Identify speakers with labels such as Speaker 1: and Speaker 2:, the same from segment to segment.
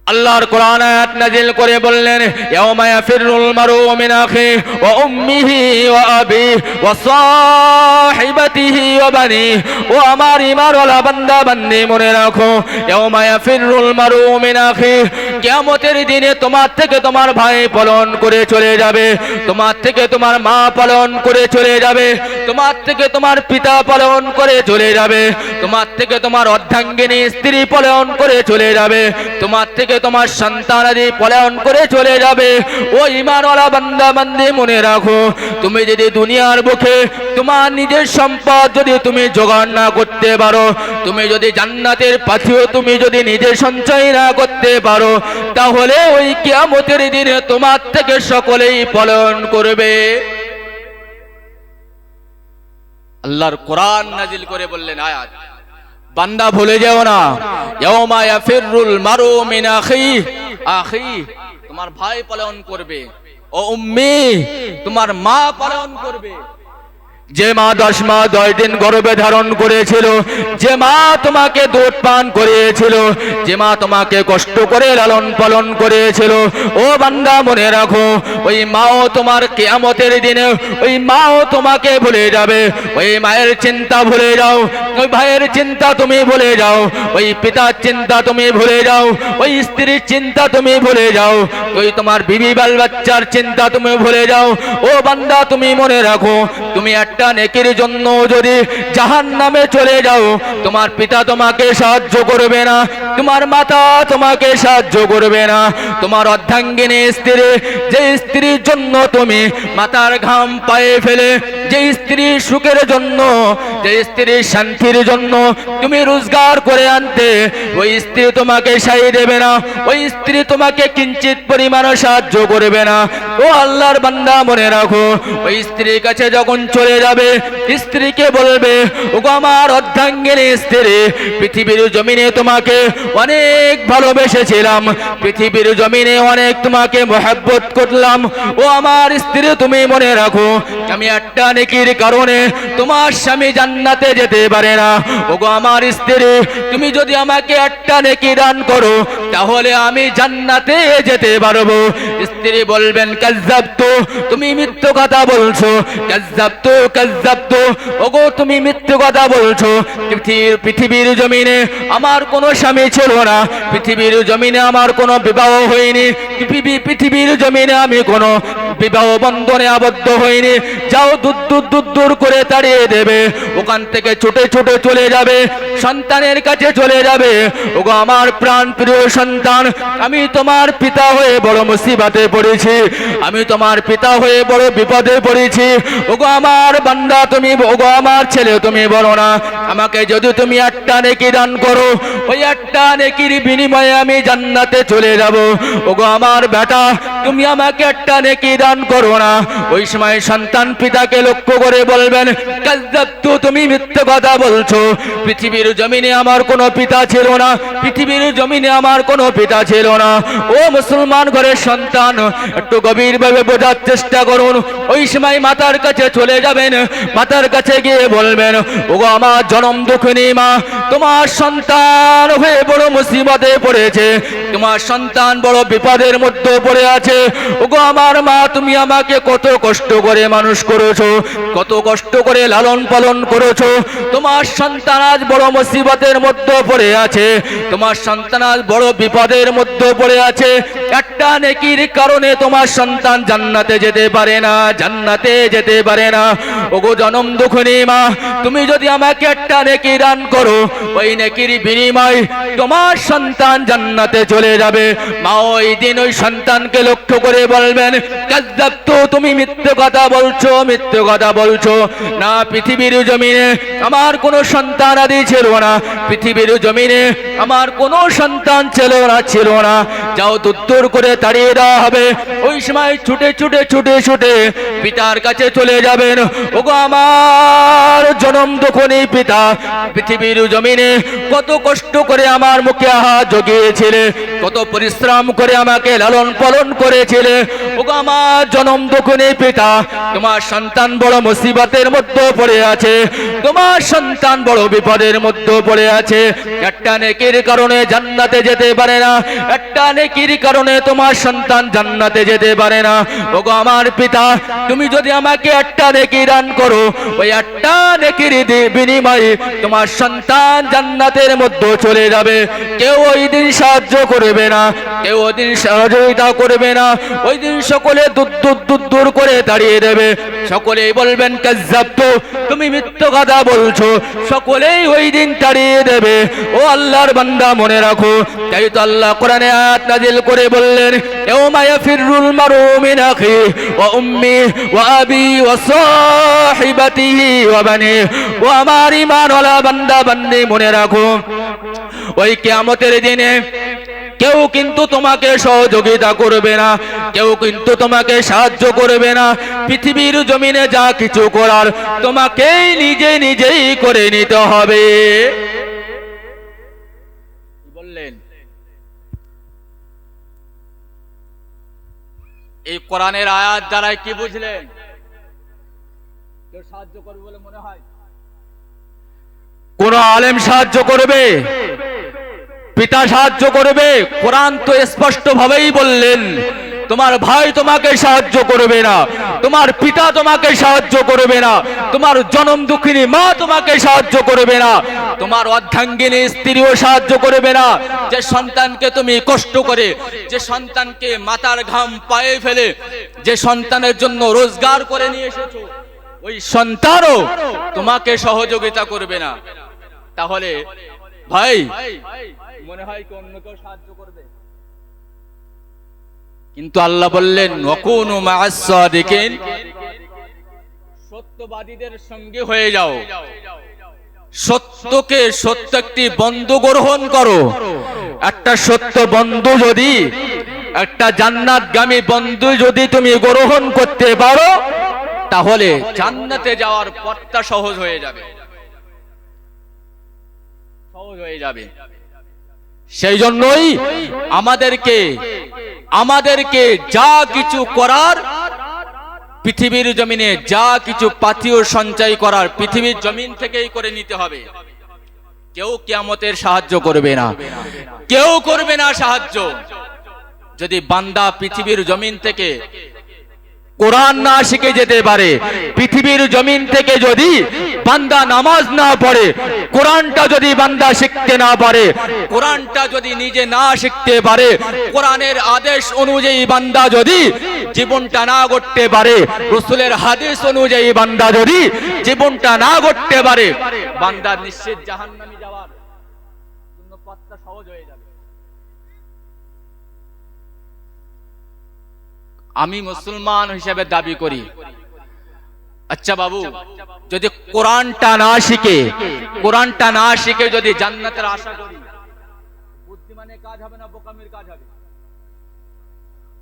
Speaker 1: আল্লাহর কোরআন আয়াত নাযিল করে বললেন, ইয়াউমা ইয়াফিরুল মারউ মিন আখিহি ওয়া উম্মিহি ওয়া আবিহি ওয়া সাহিবাতিহি ওয়া বানিহি। ও আমার ঈমানওয়ালা বান্দা বান্দি মনে রাখো, ইয়াউমা ইয়াফিরুল মারউ মিন আখিহি, কিয়ামতের দিনে তোমার থেকে তোমার ভাই পলায়ন করে চলে যাবে, তোমার থেকে তোমার মা পলায়ন করে চলে যাবে, তোমার থেকে তোমার পিতা পলায়ন করে চলে যাবে, তোমার থেকে তোমার অর্ধাঙ্গিনী স্ত্রী পলায়ন করে চলে যাবে, তোমার থেকে তোমার সন্তানাদি পলায়ন করে চলে যাবে। ও ঈমানওয়ালা বান্দা বান্দি মনে রাখো, তুমি যদি দুনিয়ার বুকে তোমার নিজের সম্পদ যদি তুমি জোগাড় না করতে পারো, তুমি যদি জান্নাতের পাথেও তুমি যদি নিজে সঞ্চয় না করতে পারো, তাহলে ওই কিয়ামতের দিনে তোমার থেকে সকলেই পলায়ন করবে। আল্লাহর কোরআন নাজিল করে বললেন আয়াত, বান্দা ভুলে যেও না, ইয়াউমা ইয়াফিরুল মারউ মিন আখিহি, আখি তোমার ভাই পলায়ন করবে, ও উম্মি তোমার মা পলায়ন করবে। যে মা 10 মাস 10 দিন গর্ভে ধারণ করেছিল, যে মা তোমাকে দুধ পান করিয়েছিল, যে মা তোমাকে কষ্ট করে লালন পালন করেছিল, ও বান্দা মনে রাখো, ওই মাও তোমার কিয়ামতের দিনে ওই মাও তোমাকে ভুলে যাবে। ওই মায়ের চিন্তা ভুলে যাও, ওই ভাইয়ের চিন্তা তুমি ভুলে যাও, ওই পিতার চিন্তা তুমি ভুলে যাও, ওই স্ত্রীর চিন্তা তুমি ভুলে যাও, ওই তোমার বিবি বাল বাচ্চার চিন্তা তুমি ভুলে যাও। ও বান্দা তুমি মনে রাখো, তুমি একটা নেকির জন্য যদি জাহান্নামে চলে যাও, তোমার পিতা তোমাকে সাহায্য করবে না, তোমার মাতা তোমাকে সাহায্য করবে না, তোমার অর্ধাঙ্গিনী স্ত্রী, যে স্ত্রীর জন্য তুমি মাতার ঘাম পায়ে ফেলে, যে স্ত্রীর সুখের জন্য, যে স্ত্রীর শান্তির জন্য তুমি রোজগার করে আনতে, ওই স্ত্রী তোমাকে সাই দেবে না, ওই স্ত্রী তোমাকে কিঞ্চিত পরিমাণ সাহায্য করবে না। ও আল্লাহর বান্দা মনে রাখো, ওই স্ত্রীর কাছে যখন চলে যাবে, স্ত্রীকে বলবে, ওগো আমার অর্ধাঙ্গিনী স্ত্রী, পৃথিবীর জমিনে তোমাকে অনেক ভালোবেসেছিলাম, পৃথিবীর জমিনে অনেক তোমাকে মহব্বত করলাম। ও আমার স্ত্রী তুমি মনে রাখো, আমি একটা নেকির কারণে তোমার স্বামী জান্নাতে যেতে পারে না। ওগো আমার স্ত্রী, তুমি যদি আমাকে একটা নেকি দান করো, তাহলে আমি জান্নাতে যেতে পারবো। স্ত্রী বলবেন, কাযযাবতু, তুমি মিথ্যা কথা বলছো, কাযযাবতু কাযযাবতু, ওগো তুমি মিথ্যা কথা বলছো। পৃথিবীর জমিনে আমার কোনো স্বামী ছিল না, পৃথিবীর জমিনে আমার কোনো বিবাহ হয়নি, পৃথিবীর জমিনে আমি কোনো বিবাহ বন্ধনে আবদ্ধ হয়নি। যাও দূর দূর দূর দূর করে তাড়িয়ে দেবে, ওখান থেকে ছুটে ছুটে চলে যাবে, সন্তানের কাছে চলে যাবে। ওগো আমার প্রাণ প্রিয় সন্তান, আমি তোমার পিতা হয়ে বড় মুসিবতে পড়েছি, আমি তোমার পিতা হয়ে বড় বিপদে পড়েছি। ওগো আমার বান্দা তুমি, ওগো আমার ছেলে তুমি বলো না, আমাকে যদি তুমি একটা নেকি দান করো, ওই একটা নেকির বিনিময়ে আমি জান্নাতে চলে যাব। ওগো আমার বেটা, তুমি আমাকে একটা নেকি দান করো না। ওই সময় সন্তান পিতাকে লক্ষ্য করে বলবেন, কাযযাবতু, তুমি মিথ্যা কথা বলছো, পৃথিবীর জমিনে আমার কোনো পিতা ছিল না, পৃথিবীর জমিনে আমার কোনো পিতা ছিল না। ও মুসলমান ঘরের সন্তান, একটু গভীরভাবে বোঝার চেষ্টা করুন। ওই সময় মাতার কাছে চলে যাবেন, মাতার কাছে গিয়ে বলবেন, ওগো আমার জনম দুঃখিনী মা, তোমার সন্তান হয়ে বড় মুসিবতে পড়েছে, তোমার সন্তান বড় বিপদের মধ্যে পড়ে আছে। ওগো আমার মা, তুমি আমাকে কত কষ্ট করে মানুষ করেছো, কত কষ্ট করে লালন পালন করেছো, তোমার সন্তান আজ বড় মুসিবতের মধ্যে পড়ে আছে, তোমার সন্তান আজ বড় বিপদের মধ্যে পড়ে আছে। একটা নেকির কারণে তোমার সন্তান জান্নাতে যেতে পারে না, জান্নাতে যেতে পারে না। ওগো জনম দুঃখিনী মা, তুমি যদি আমাকে একটা নেকি দান করো, ওই নেকির বিনিময় তোমার সন্তান জান্নাতে চলে যাবে। মা ওই দিন ওই সন্তানকে লক্ষ্য করে বলবেন, কাযযাবতু, তুমি মিথ্যে কথা বলছো, মিথ্যে কথা বলছো না, পৃথিবীর জমিনে আমার কোনো সন্তান আদি ছিল না, পৃথিবীর জমিনে আমার কোনো সন্তান ছিল না। যাও দূর দূর জোর করে তাড়িয়ে দেওয়া হবে। ওই সময় ছুটে ছুটে ছুটে ছুটে পিতার কাছে চলে যাবেন। ওগো আমার জনম দুঃখনী পিতা, পৃথিবীর জমিনে কত কষ্ট করে আমার মুখে হাত জগিয়েছিলে, কত পরিশ্রম করে আমাকে লালন পালন করেছিলে। ওগো আমার জনম দুঃখনী পিতা, তোমার সন্তান বড় মুসিবতের মধ্যে পড়ে আছে, তোমার সন্তান বড় বিপদের মধ্যে পড়ে আছে। একটা নেকির কারণে জান্নাতে যেতে পারে না, একটা নেকির কারণে তোমার সন্তান জান্নাতে যেতে পারে না। ওগো আমার পিতা, তুমি যদি আমাকে একটা নেকি দান করো, ওই একটা নেকির বিনিময়ে তোমার সন্তান জান্নাতের মধ্যে চলে যাবে। কেউ ওই দিন সাহায্য করবে না, কেউ ওই দিন সহযোগিতা করবে না। ওই দিন সকলে দূর করে দাঁড়িয়ে দেবে, সকলেই বলবেন কাজ্জাবতু, তুমি মিথ্যা কথা বলছো। সকলেই ওই দিন তাড়িয়ে দেবে। ও আল্লাহর বান্দা, মনে রাখো, তাই তো আল্লাহ কোরআনে আয়াত নাযিল করে বললেন, ইয়াউমা ইয়াফিরুল মারউ মিন আখি ওয়া উম্মি ওয়া আবি ওয়া সাহিবাতিহি ওয়া বানি। ও আমার ঈমানওয়ালা বান্দা বান্দি, মনে রাখো, ওই কিয়ামতের দিনে কেউ কিন্তু তোমাকে সহযোগিতা করবে না, কেউ কিন্তু তোমাকে সাহায্য করবে না। পৃথিবীর জমিনে যা কিছু করার তোমাকেই নিজেই করে নিতে হবে। বললেন এই কোরআনের আয়াত দ্বারাই কি বুঝলেন? কেউ সাহায্য করবে বলে মনে হয়? কোন আলেম সাহায্য করবে? পিতা সাহায্য করবে? কোরআন তো স্পষ্ট ভাবেই বললেন, তোমার ভাই তোমাকে সাহায্য করবে না, তোমার পিতা তোমাকে সাহায্য করবে না, তোমার জনম দুঃখিনী মা তোমাকে সাহায্য করবে না, তোমার অর্ধাঙ্গিনী স্ত্রীও সাহায্য করবে না। যে সন্তানকে তুমি কষ্ট করে, যে সন্তানকে মাথার ঘাম পায়ে ফেলে, যে সন্তানের জন্য রোজগার করে নিয়ে এসেছো, ওই সন্তানও তোমাকে সহযোগিতা করবে না। তাহলে ভাই, মনে হয় কি অন্য কেউ সাহায্য করবে? কিন্তু আল্লাহ বললেন, ওয়াকুনু মা'আস সাদিকিন, সত্যবাদীদের সঙ্গে হয়ে যাও। সত্যকে, সত্য একটি বন্ধু গ্রহণ করো। একটা সত্য বন্ধু যদি, একটা জান্নাতগামী বন্ধু যদি তুমি গ্রহণ করতে পারো, তাহলে জান্নাতে যাওয়ার পথটা সহজ হয়ে যাবে, সহজ হয়ে যাবে। সেই জন্যই আমাদেরকে যা কিছু করার, পৃথিবীর জমিনে যা কিছু পাথেয় সঞ্চয় করার, পৃথিবীর জমিন থেকেই করে নিতে হবে। কেউ কিয়ামতের সাহায্য করবে না, কেউ করবে না সাহায্য। যদি বান্দা পৃথিবীর জমিন থেকে কোরআন না শিখে যেতে পারে, পৃথিবীর জমিন থেকে যদি বান্দা নামাজ না পড়ে, কোরআনটা যদি বান্দা শিখতে না পারে, কোরআনটা যদি নিজে না শিখতে পারে, কোরআনের আদেশ অনুযায়ী বান্দা যদি জীবনটা না গড়তে পারে, রাসূলের হাদিস অনুযায়ী বান্দা যদি জীবনটা না গড়তে পারে, বান্দা নিশ্চিত জাহান্নামে যাওয়ার জন্য পথটা সহজ হয়ে যাবে। আমি মুসলমান হিসেবে দাবি করি, আচ্ছা বাবু, যদি কোরআনটা না শিখে যদি জান্নাতের আশা করি, বুদ্ধিমানের কাজ হবে না বোকামির কাজ হবে?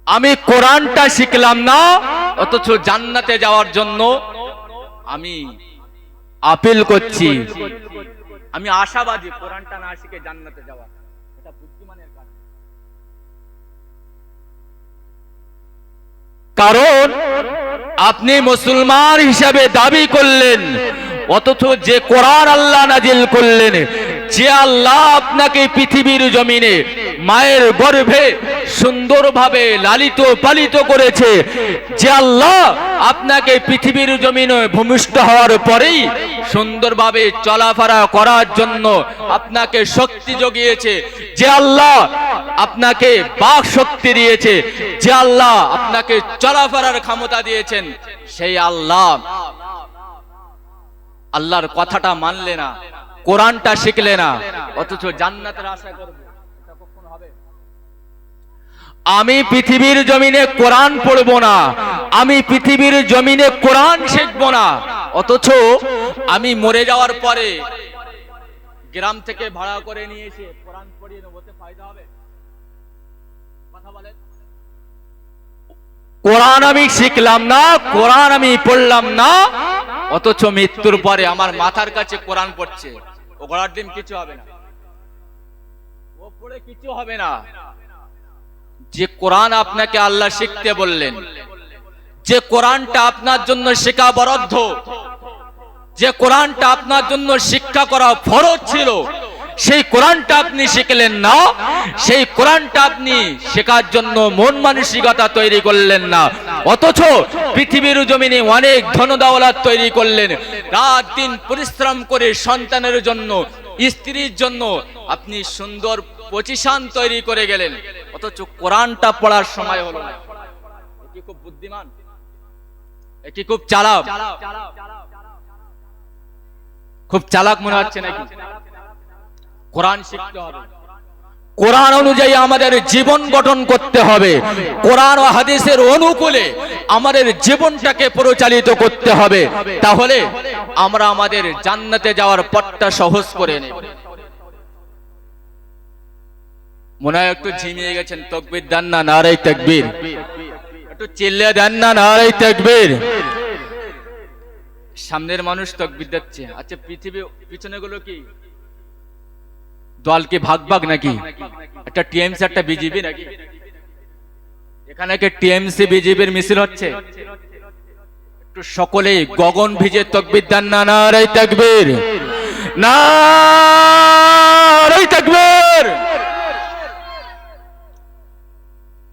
Speaker 1: আমি কোরআনটা শিখলাম না, অথচ জান্নাতে যাওয়ার জন্য আমি আপিল করছি, আমি আশাবাদী কোরআনটা না শিখে জান্নাতে যাওয়া, এটা বুদ্ধিমানের কাজ। কারণ আপনি মুসলমান হিসাবে দাবি করলেন, অথচ যে কোরআন আল্লাহ নাজিল করলেন, যে আল্লাহ আপনাকে পৃথিবীর জমিনে মায়ের গর্ভে সুন্দরভাবে লালিত পালিত করেছে, যে আল্লাহ আপনাকে পৃথিবীর জমিনে ভূমিষ্ঠ হওয়ার পরেই সুন্দরভাবে চলাফেরা করার জন্য আপনাকে শক্তি জুগিয়েছে, যে আল্লাহ আপনাকে বাক শক্তি দিয়েছে, যে আল্লাহ আপনাকে চলাফেরার ক্ষমতা দিয়েছেন, সেই আল্লাহর কথাটা মানলে না, কোরআনটা শিখলে না, অথচ জান্নাতের আশা করবে, এটা কখনো হবে? আমি পৃথিবীর জমিনে কোরআন পড়বো না, আমি পৃথিবীর জমিনে কোরআন শিখবো না, অথচ আমি মরে যাওয়ার পরে গ্রাম থেকে ভাড়া করে নিয়ে এসে কোরআন পড়িয়ে নেবো, ফায়দা হবে? কথা বলেন। কোরআন আমি শিখলাম না, কোরআন আমি পড়লাম না, অথচ মৃত্যুর পরে আমার মাথার কাছে কোরআন পড়ছে, ও ঘোড়ার ডিম কিছু হবে না, ও পড়ে কিছু হবে না। যে কোরআন আপনাকে আল্লাহ শিখতে বললেন, যে কোরআনটা আপনার জন্য শেখা বরাদ্দ, যে কোরআনটা আপনার জন্য শিক্ষা করা ফরজ ছিল, সেই কোরআনটা আপনি শিখলেন না, সেই কোরআনটা আপনি শেখার জন্য মন মানসিকতা তৈরি করলেন না, অথচ পৃথিবীর জমিনে অনেক ধন দৌলত তৈরি করলেন, রাত দিন পরিশ্রম করে সন্তানের জন্য, স্ত্রীর জন্য আপনি সুন্দর পজিশন তৈরি করে গেলেন, অথচ কোরআনটা পড়ার সময় হলো না। এ কি খুব বুদ্ধিমান? এ কি খুব চালাক? খুব চালাক মনে হচ্ছে নাকি? কোরআন শিখতে হবে, কোরআন অনুযায়ী আমাদের জীবন গঠন করতে হবে, কোরআন ও হাদিসের অনুকূলে আমাদের জীবনটাকে পরিচালিত করতে হবে, তাহলে আমরা আমাদের জান্নাতে যাওয়ার পথটা সহজ করে নেব। মনে হয় একটু ঝিমিয়ে গেছেন, তাকবীর দেন না, নারে তাকবীর, একটু চিল্লে দেন না, নারে তাকবীর। সামনের মানুষ তাকবীর দিচ্ছে, আচ্ছা পৃথিবী পিছনে গুলো কি দল কি ভাগ ভাগ নাকি? একটা টিএমসি একটা বিজেপি নাকি? এখানে কি টিএমসি বিজেপির মিছিল হচ্ছে? একটু সকলেই গগন ভিজে তাকবীর দেন না, নারে তাকবীর, নারে তাকবীর।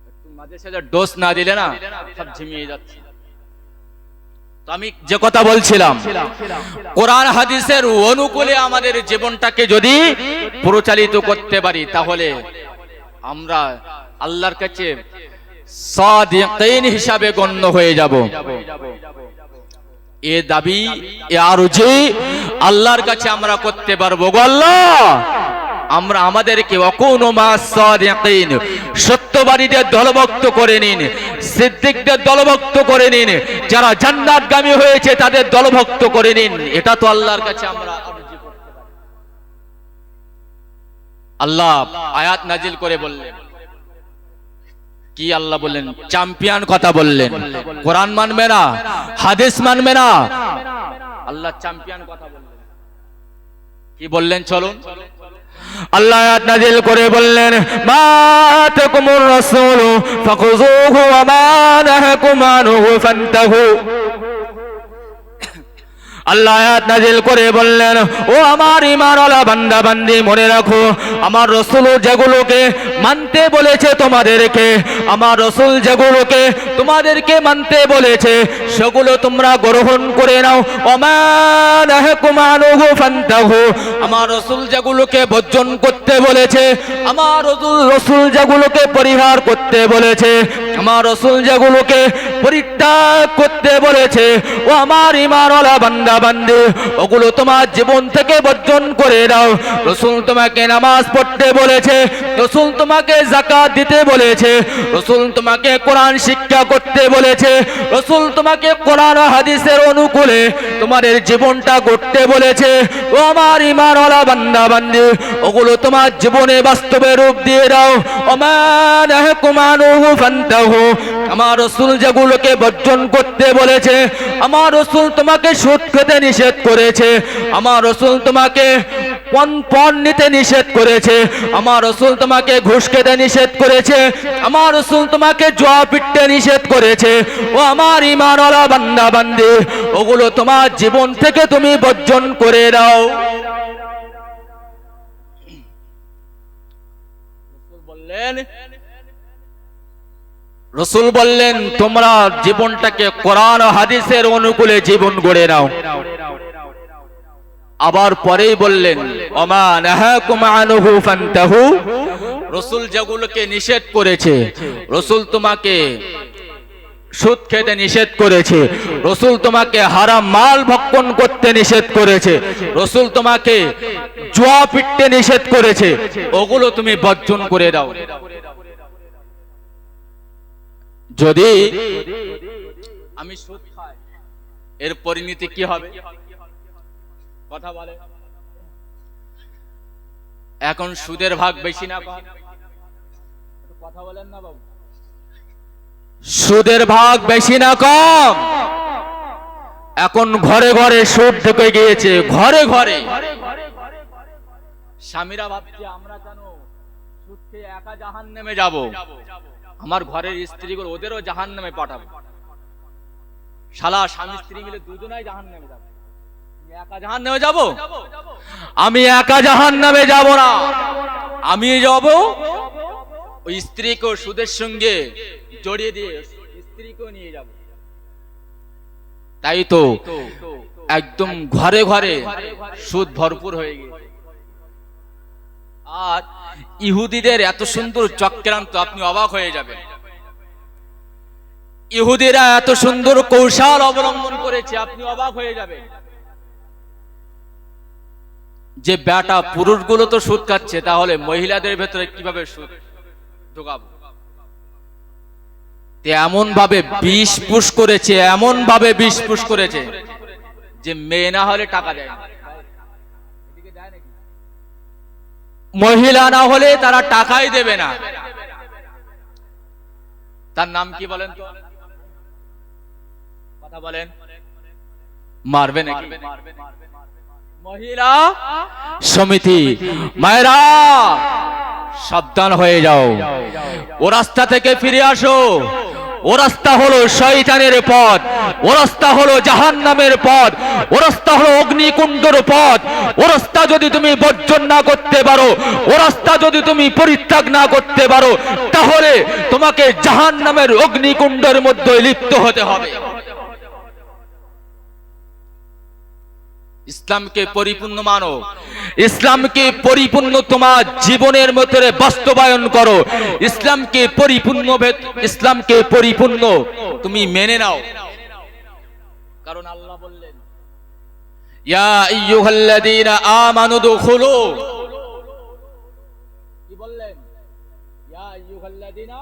Speaker 1: একটু মাঝে সাঝে ডোজ না দিলে না সব ঝিমিয়ে যাচ্ছে। আমি যে কথা বলছিলাম, কোরআন হাদিসের অনুকূলে আমাদের জীবনটাকে যদি পরিচালিত করতে পারি, তাহলে আমরা আল্লাহর কাছে সাদিকিন হিসাবে গণ্য হয়ে যাব। এ দাবি, এ আরজি আল্লাহর কাছে আমরা করতে পারবো। গো আল্লাহ, আমরা আমাদেরকে ওয়াকুনু মাস সাদিকিন, সত্যবাদীদের দলভুক্ত করে নিন, সিদ্দিকদের দলভুক্ত করে নিন, যারা জান্নাতগামী হয়েছে তাদের দলভুক্ত করে নিন। এটা তো আল্লাহর কাছে আমরা আরজি করতে পারি। আল্লাহ আয়াত নাজিল করে বললেন, কি আল্লাহ বললেন? চ্যাম্পিয়ন কথা বললেন, কোরআন মানবে না, হাদিস মানবে না, আল্লাহ চ্যাম্পিয়ন কথা বললেন। কি বললেন? চলুন আল্লাহ আয়াত নাযিল করে বললেন, মা তাকুমুর রাসূল ফাখুযুহু ওয়া মা নাহাকুম আনহু ফান্তাহু। আল্লাহ আয়াত নাযিল করে বললেন, ও আমার ঈমানওয়ালা বান্দা বান্দি, মনে রাখো আমার রাসূল যেগুলোকে মানতে বলেছে তোমাদেরকে, আমার রাসূল যেগুলোকে তোমাদেরকে মানতে বলেছে সেগুলো তোমরা গ্রহণ করে নাও। ওয়া মা নাহাকুম আনহু ফান্তাহু, আমার রাসূল যেগুলোকে বর্জন করতে বলেছে, আমার রাসূল যেগুলোকে পরিহার করতে বলেছে, আমার রাসূল যেগুলোকে পরিত্যাগ করতে বলেছে, ও আমার ঈমানওয়ালা বান্দা বান্দি, ওগুলো তোমার জীবন থেকে বর্জন করে দাও। রাসূল তোমাকে নামাজ পড়তে বলেছে, রাসূল তোমাকে যাকাত দিতে বলেছে, রাসূল তোমাকে কোরআন শিক্ষা করতে বলেছে, রাসূল তোমাকে কোরআন ও হাদিসের অনুকূলে তোমাদের জীবনটা গড়তে বলেছে। ও আমার ঈমানওয়ালা বান্দা বান্দি, ওগুলো তোমার জীবনে বাস্তবে রূপ দিয়ে দাও। ওমা নাহাকুম আনহু ফান্তাহু, আমার রাসূল যেগুলোকে বর্জন করতে বলেছে, আমার রাসূল তোমাকে সুদ খেতে নিষেধ করেছে, আমার রাসূল তোমাকে পণ নিতে নিষেধ করেছে, আমার রাসূল তোমাকে ঘুষ খেতে নিষেধ করেছে, আমার রাসূল তোমাকে জুয়া পিটতে নিষেধ করেছে। ও আমার ঈমানওয়ালা বান্দা বান্দি, ওগুলো তোমার জীবন থেকে তুমি বর্জন করে দাও। রাসূল বললেন তোমরা জীবনটাকে কোরআন ও হাদিসের অনুকূলে জীবন গড়ে নাও। আবার পরেই বললেন, ওমা নাহাকুম আনহু ফান্তাহু, রাসূল যেগুলোকে নিষেধ করেছে, রাসূল তোমাকে সুদ খেতে নিষেধ করেছে, রাসূল তোমাকে হারাম মাল ভক্ষণ করতে নিষেধ করেছে, রাসূল তোমাকে জুয়া পিটতে নিষেধ করেছে, ওগুলো তুমি বর্জন করে দাও। যদি আমি সুদ খাই, এর পরিণতি কি হবে? কথা বলে, এখন সুদের ভাগ বেশি না কম? কথা বলেন না বাবু। সুদের ভাগ বেশি না কম? এখন ঘরে ঘরে সুদ ঢুকে গিয়েছে, ঘরে ঘরে। স্বামীরা ভাবছে আমরা কেন সুদ খেয়ে একা জাহান্নামে যাব, আমার ঘরের স্ত্রীগুলো ওদেরও জাহান্নামে পাঠাবো। শালা স্বামী স্ত্রী মিলে দুজনাই জাহান্নামে যাবে। একা জাহান্নামে যাব? আমি একা জাহান্নামে যাব না, আমি যাব ওই স্ত্রীকে সুদের সঙ্গে জড়িয়ে দিয়ে স্ত্রীকেও নিয়ে যাব। তাই তো একদম ঘরে ঘরে সুদ ভরপুর হয়ে গেছে। আর ইহুদিদের এত সুন্দর চক্রান্ত, আপনি অবাক হয়ে যাবেন। ইহুদিরা এত সুন্দর কৌশল অবলম্বন করেছে, আপনি অবাক হয়ে যাবেন। যে বেটা পুরুষগুলো তো সুদ খাচ্ছে, তাহলে মহিলাদের ভেতরে কিভাবে সুদ ঢোকাবো? এমন ভাবে বিষ পুশ করেছে, এমন ভাবে বিষ পুশ করেছে যে মেয়ে না হলে টাকা দেয় না, মহিলা না হলে তারা টাকাই দেবে না। তার নাম কি বলেন তো? কথা বলেন, মারবে নাকি? মহিলা সমিতি। মায়েরা সাবধান হয়ে যাও, ও রাস্তা থেকে ফিরে আসো। ও রাস্তা হলো শয়তানের পথ, ও রাস্তা হলো জাহান্নামের পথ, ও রাস্তা হলো অগ্নিকুণ্ডের পথ। ও রাস্তা যদি তুমি বর্জন না করতে পারো, ও রাস্তা যদি তুমি পরিত্যাগ না করতে পারো, তাহলে তোমাকে জাহান্নামের অগ্নিকুণ্ডের মধ্যে লিপ্ত হতে হবে। ইসলামকে পরিপূর্ণ মানো, ইসলামকে পরিপূর্ণ তোমার জীবনের মধ্যে বাস্তবায়ন করো, ইসলামকে পরিপূর্ণ তুমি মেনে নাও। কারণ আল্লাহ বললেন, ইয়া আইয়ুহাল্লাযীনা আমানু দুখুলু, কি বললেন? ইয়া আইয়ুহাল্লাযীনা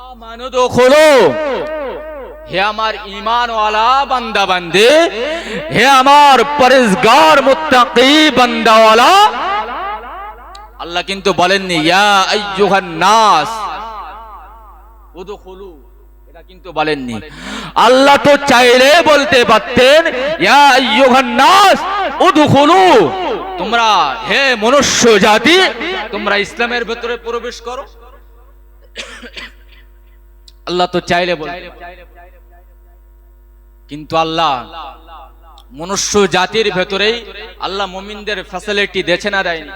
Speaker 1: আমানু দুখুলু, হে আমার ঈমানওয়ালা বান্দা বান্দে, হে আমার পরহেজগার মুত্তাকি বান্দাওয়ালা। আল্লাহ কিন্তু বলেননি ইয়া আইয়ুহান নাস উদখুলু, এটা কিন্তু বলেননি। আল্লাহ তো চাইলে বলতে পারতেন ইয়া আইয়ুহান নাস উদখুলু, তোমরা হে মনুষ্য জাতি তোমরা ইসলামের ভেতরে প্রবেশ করো। আল্লাহ তো চাইলে বলতেন, কিন্তু আল্লাহ মনুষ্য জাতির ভেতরেই আল্লাহ মুমিনদের ফ্যাসিলিটি দেছে না দেয়নি?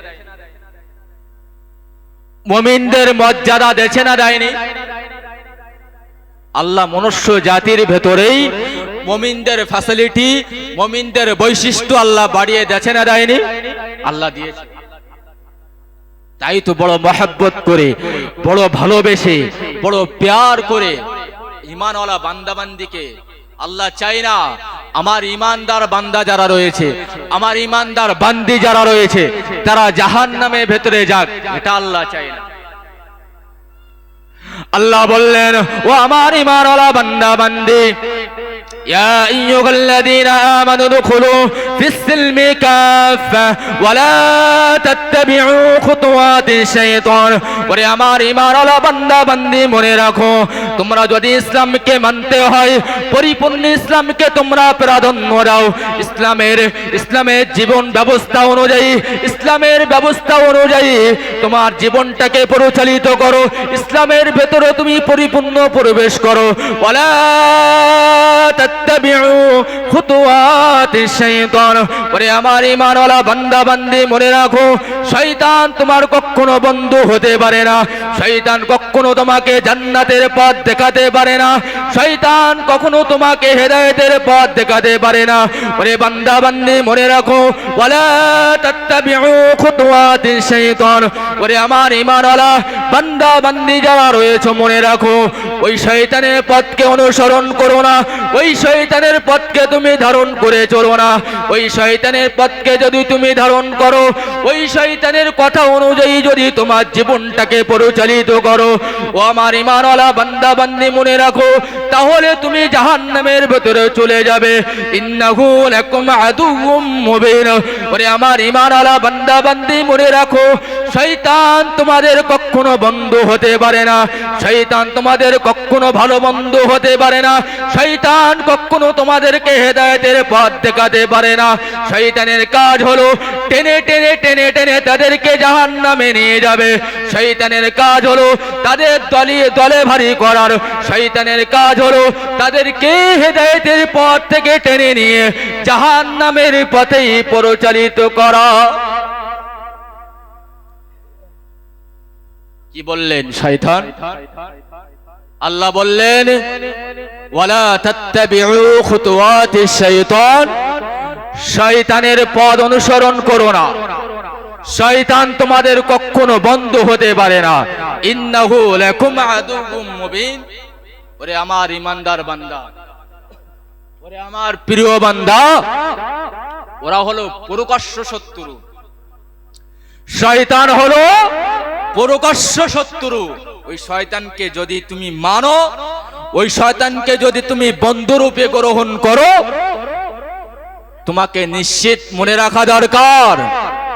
Speaker 1: মুমিনদের মর্যাদা দেছে না দেয়নি? আল্লাহ মনুষ্য জাতির ভেতরেই মুমিনদের ফ্যাসিলিটি, মুমিনদের বৈশিষ্ট্য আল্লাহ বাড়িয়ে দেছে না দেয়নি? আল্লাহ দিয়েছে। তাই তো বড় মহব্বত করে, বড় ভালোবেসে, বড় প্যার করে ঈমানওয়ালা বান্দাবান্দিকে আল্লাহ চাই না আমার ঈমানদার বান্দা যারা রয়েছে, আমার ঈমানদার বান্দি যারা রয়েছে তারা জাহান্নামের ভেতরে যাক, এটা আল্লাহ চাই না। আল্লাহ বললেন, ও আমার ঈমানওয়ালা বান্দা বান্দি, ইয়া আইয়ুহাল্লাযীনা আমানু দুখুলু ফিস-সিলমি কাফা ওয়া লা তাত্তাবিউ খুতুওয়াতিশ শাইতান। ওরে আমার ঈমানওয়ালা বান্দা বান্দি, মনে রাখো তোমরা যদি ইসলামকে মানতে হয়, পরিপূর্ণ ইসলামকে তোমরা প্রাধান্য দাও। ইসলামের জীবন ব্যবস্থা অনুযায়ী, ইসলামের ব্যবস্থা অনুযায়ী তোমার জীবনটাকে পরিচালিত করো, ইসলামের ভেতরে তুমি পরিপূর্ণ প্রবেশ করো। ওয়া লা তাত্তাবিউ খুতুওয়াতিশ শাইতান। ওরে আমার ঈমানওয়ালা বান্দা বান্দি, মনে রাখো শয়তান তোমার কখনো বন্ধু হতে পারে না, শয়তান কখনো তোমাকে জান্নাতের পথ দেখাতে পারে না, শয়তান কখনো তোমাকে হেদায়েতের পথ দেখাতে পারে না। ওরে বান্দা বান্দি, মনে রাখো ওয়ালা তাত্তাবিউ খুতুওয়াতিশ শাইতান। ওরে আমার ঈমানওয়ালা বান্দা বান্দি যারা রয়েছে, মনে রাখো ওই শয়তানের পথকে অনুসরণ করো না, ওই শয়তানের পথকে তুমি ধারণ করে চলো না। ওই শয়তানের পথকে যদি তুমি ধারণ করো, ওই শয়তানের কথা অনুযায়ী যদি তোমার জীবনটাকে পরিচালিত করো, ও আমার ঈমানওয়ালা বান্দা বান্দি, মনে রাখো তাহলে তুমি জাহান্নামের ভেতরে চলে যাবে। ইন্নাহু লাকুম আদুউম মুবিন। ওরে আমার ঈমানওয়ালা বান্দা বান্দি, মনে রাখো শয়তান তোমাদের কখনো বন্ধু হতে পারে না, শয়তান তোমাদের কখনো ভালো বন্ধু হতে পারে না, শয়তান কখনো তোমাদেরকে হেদায়েতের পথ দেখাতে পারে না। শয়তানের কাজ হলো টেনে টেনে টেনে টেনে তাদেরকে জাহান্নামে নিয়ে যাবে। শয়তানের কাজ হলো তাদের দলে ভারী করার। শয়তানের কাজ হলো তাদেরকে হেদায়েতের পথ থেকে টেনে নিয়ে জাহান্নামের পথেই পরিচালিত করা। কি বললেন শয়তান? আল্লাহ বললেন ওয়ালা তাত্তাবিউ খুতুওয়াতিশ শাইতান, শয়তানের পথ অনুসরণ করো না। শয়তান তোমাদের কখনো বন্ধু হতে পারে না। ইন্নাহু লাকুম আদুউম মুবিন। ওরে আমার ঈমানদার বান্দা, ওরে আমার প্রিয় বান্দা, ওরা হলো প্রকাশ্য শত্রু। শয়তান হলো প্রকাশ্য শত্রু। ওই শয়তানকে যদি তুমি মানো, ওই শয়তানকে যদি তুমি বন্ধুরূপে গ্রহণ করো, তোমাকে নিশ্চিত মনে রাখা দরকার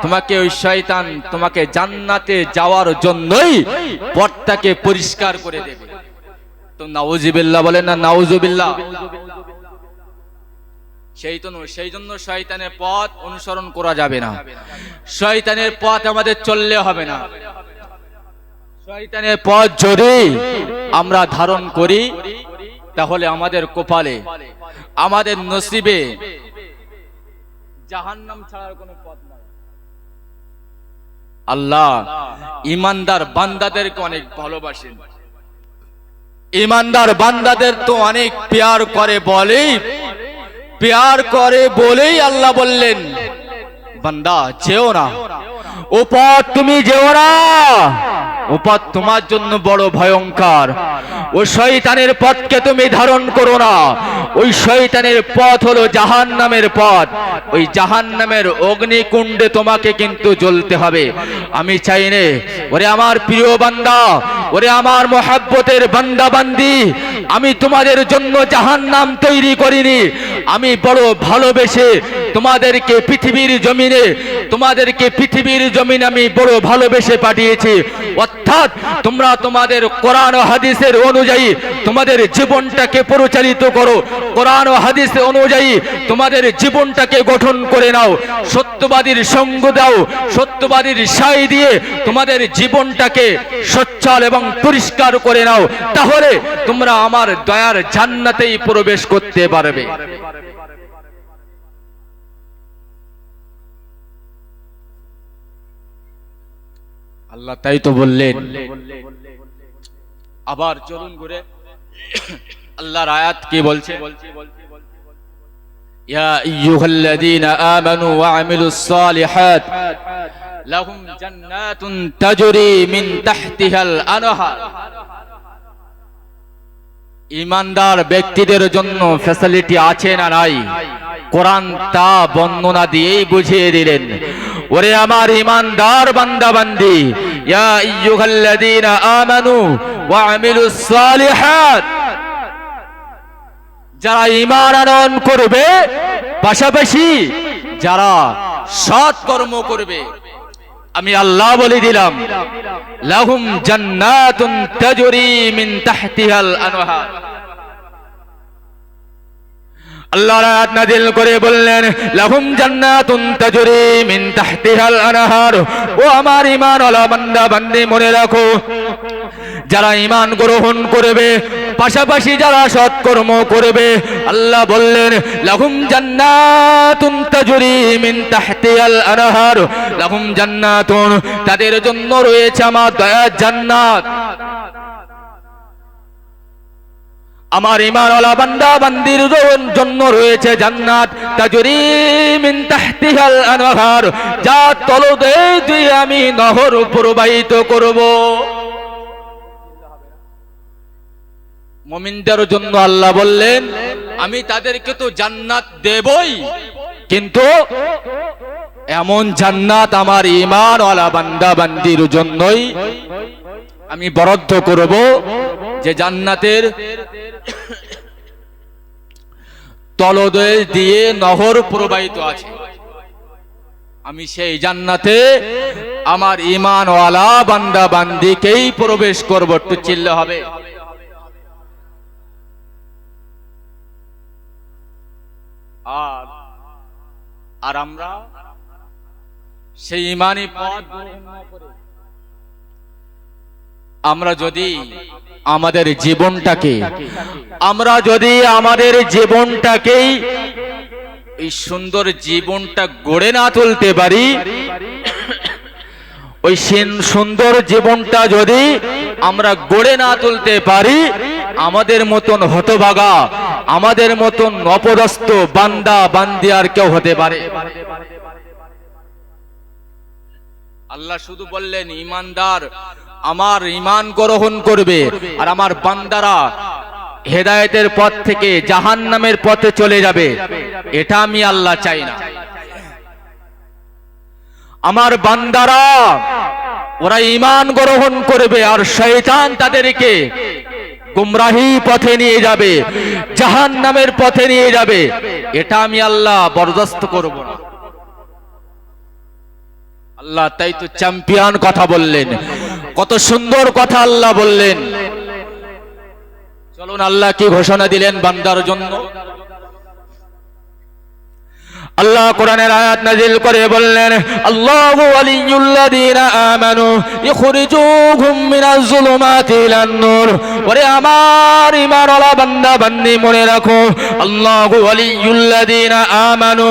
Speaker 1: তোমাকে ওই শয়তান তোমাকে জান্নাতে যাওয়ার জন্যই পথটাকে পরিষ্কার করে দেবে। তো নাউজুবিল্লাহ বলেন না, নাউজুবিল্লাহ। সেই জন্য শয়তানের পথ অনুসরণ করা যাবে না, শয়তানের পথ আমাদের চললে হবে না। শয়তানের পথ যদি আমরা ধারণ করি তাহলে আমাদের কপালে, আমাদের নসিবে জাহান্নাম ছাড়ার কোনো পথ নাই। আল্লাহ ঈমানদার বান্দাদেরকে অনেক ভালোবাসেন। ঈমানদার বান্দাদের তো অনেক প্যার করে বলেই আল্লাহ বললেন বান্দা যেও না, ও পথ তুমি যেও না, ও পথ তোমার জন্য বড় ভয়ঙ্কর। ও শয়তানের পথকে তুমি ধারণ করো না। ওই শয়তানের পথ হলো জাহান্নামের পথ। ওই জাহান্নামের অগ্নিকুণ্ডে তোমাকে কিন্তু জ্বলতে হবে। আমি চাই না, ওরে আমার প্রিয় বান্দা, ওরে আমার মহব্বতের বান্দা বান্দি, আমি তোমাদের জন্য জাহান্নাম তৈরি করিনি। আমি বড় ভালোবেসে তোমাদেরকে পৃথিবীর জমিনে আমি বড় ভালোবেসে পাঠিয়েছি। অর্থাৎ তোমরা তোমাদের কোরআন ও হাদিসের অনুযায়ী তোমাদের জীবনটাকে পরিচালিত করো, কোরআন ও হাদিস অনুযায়ী তোমাদের জীবনটাকে গঠন করে নাও, সত্যবাদীর সঙ্গ দাও, সত্যবাদীর সায় দিয়ে তোমাদের জীবনটাকে সচ্ছল এবং পরিষ্কার করে নাও, তাহলে তোমরা আমার দয়ার জান্নাতেই প্রবেশ করতে পারবে। আল্লাহ তাই তো বললেন। আবার চলুন ঘুরে আল্লাহর আয়াত কি বলছে? ইয়া আইয়ুহাল্লাযীনা আমানু ওয়া আমিলুস সালিহাত লাহুম জান্নাতুন তাজরি মিন তাহতিহাল আনহার। ঈমানদার ব্যক্তিদের জন্য ফ্যাসিলিটি আছে না নাই? কোরআন তা বর্ণনা দিয়েই বুঝিয়ে দিলেন। ওরে আমার ঈমানদার বান্দা বান্দি, ইয়া আইয়ুহাল্লাযীনা আমানু ওয়া আমিলুস সালিহাত, যারা ঈমান আনয়ন করবে, পাশাপাশি যারা সৎ কর্ম করবে, আমি আল্লাহ বলে দিলাম লাহুম জান্নাতুন তাজরি মিন তাহতিহাল আনহার। আল্লাহ আয়াত নাযিল করে বললেন লাহুম জান্নাতুন তাজরি মিন তাহতিহাল আনহার। ও আমার ঈমানওয়ালা বান্দা বান্দি, মনে রাখো, যারা ঈমান গ্রহণ করবে, পাশাপাশি যারা সৎকর্ম করবে, আল্লাহ বললেন লাহুম জান্নাতুন তাজরি মিন তাহতিহাল আনহার, লাহুম জান্নাতুন, তাদের জন্য রয়েছে আমার দয়ার জান্নাত। আমার ঈমানওয়ালা বান্দা বান্দির জন্য রয়েছে জান্নাত তাজরি মিন তাহতিহাল আনহার, যার তলদেশ দিয়ে আমি নহর প্রবাহিত করব। মুমিনদের জন্য আল্লাহ বললেন আমি তাদেরকে তো জান্নাত দেবই, কিন্তু এমন জান্নাত আমার ঈমানওয়ালা বান্দা বান্দির জন্যই আমি বরাদ্দ করব যে জান্নাতের তলদেশ দিয়ে নহর প্রবাহিত আছে। আমি সেই জান্নাতে আমার ঈমানওয়ালা বান্দা বান্দিকেই প্রবেশ করব। একটু চিল্লে হবে। আর আমরা সেই ঈমানি পথ গ্রহণ না করে আমরা যদি আমাদের জীবনটাকেই এই সুন্দর জীবনটা গড়ে না তুলতে পারি, ওই সুন্দর জীবনটা যদি আমরা গড়ে না তুলতে পারি, আমাদের মতন হতভাগা, আমাদের মতন অপদস্থ বান্দা বান্দি আর কেউ হতে পারে? আল্লাহ শুধু বললেন ঈমানদার আমার ঈমান গ্রহণ করবে, আর আমার বান্দারা হেদায়েতের পথ থেকে জাহান্নামের পথে চলে যাবে। এটা আমি আল্লাহ চাই না। আমার বান্দারা ওরা ঈমান গ্রহণ করবে, আর শয়তান তাদেরকে গুমরাহি পথে নিয়ে যাবে, জাহান্নামের পথে নিয়ে যাবে। এটা আমি আল্লাহ বরদাস্ত করব না। আল্লাহ তাই তো চ্যাম্পিয়ন কথা বললেন, কত সুন্দর কথা আল্লাহ বললেন। চলুন আল্লাহ কি ঘোষণা দিলেন বান্দার জন্য। আল্লাহ কোরআনের আয়াত নাযিল করে বললেন, আল্লাহু ওয়ালিয়ুল্লাযীনা আমানু ইখরিজুহুম মিনাজ যুলুমাতি ইলান নূর। ওরে আমার ঈমানওয়ালা বান্দা বান্দি মনে রাখো, আল্লাহু ওয়ালিয়ুল্লাযীনা আমানু,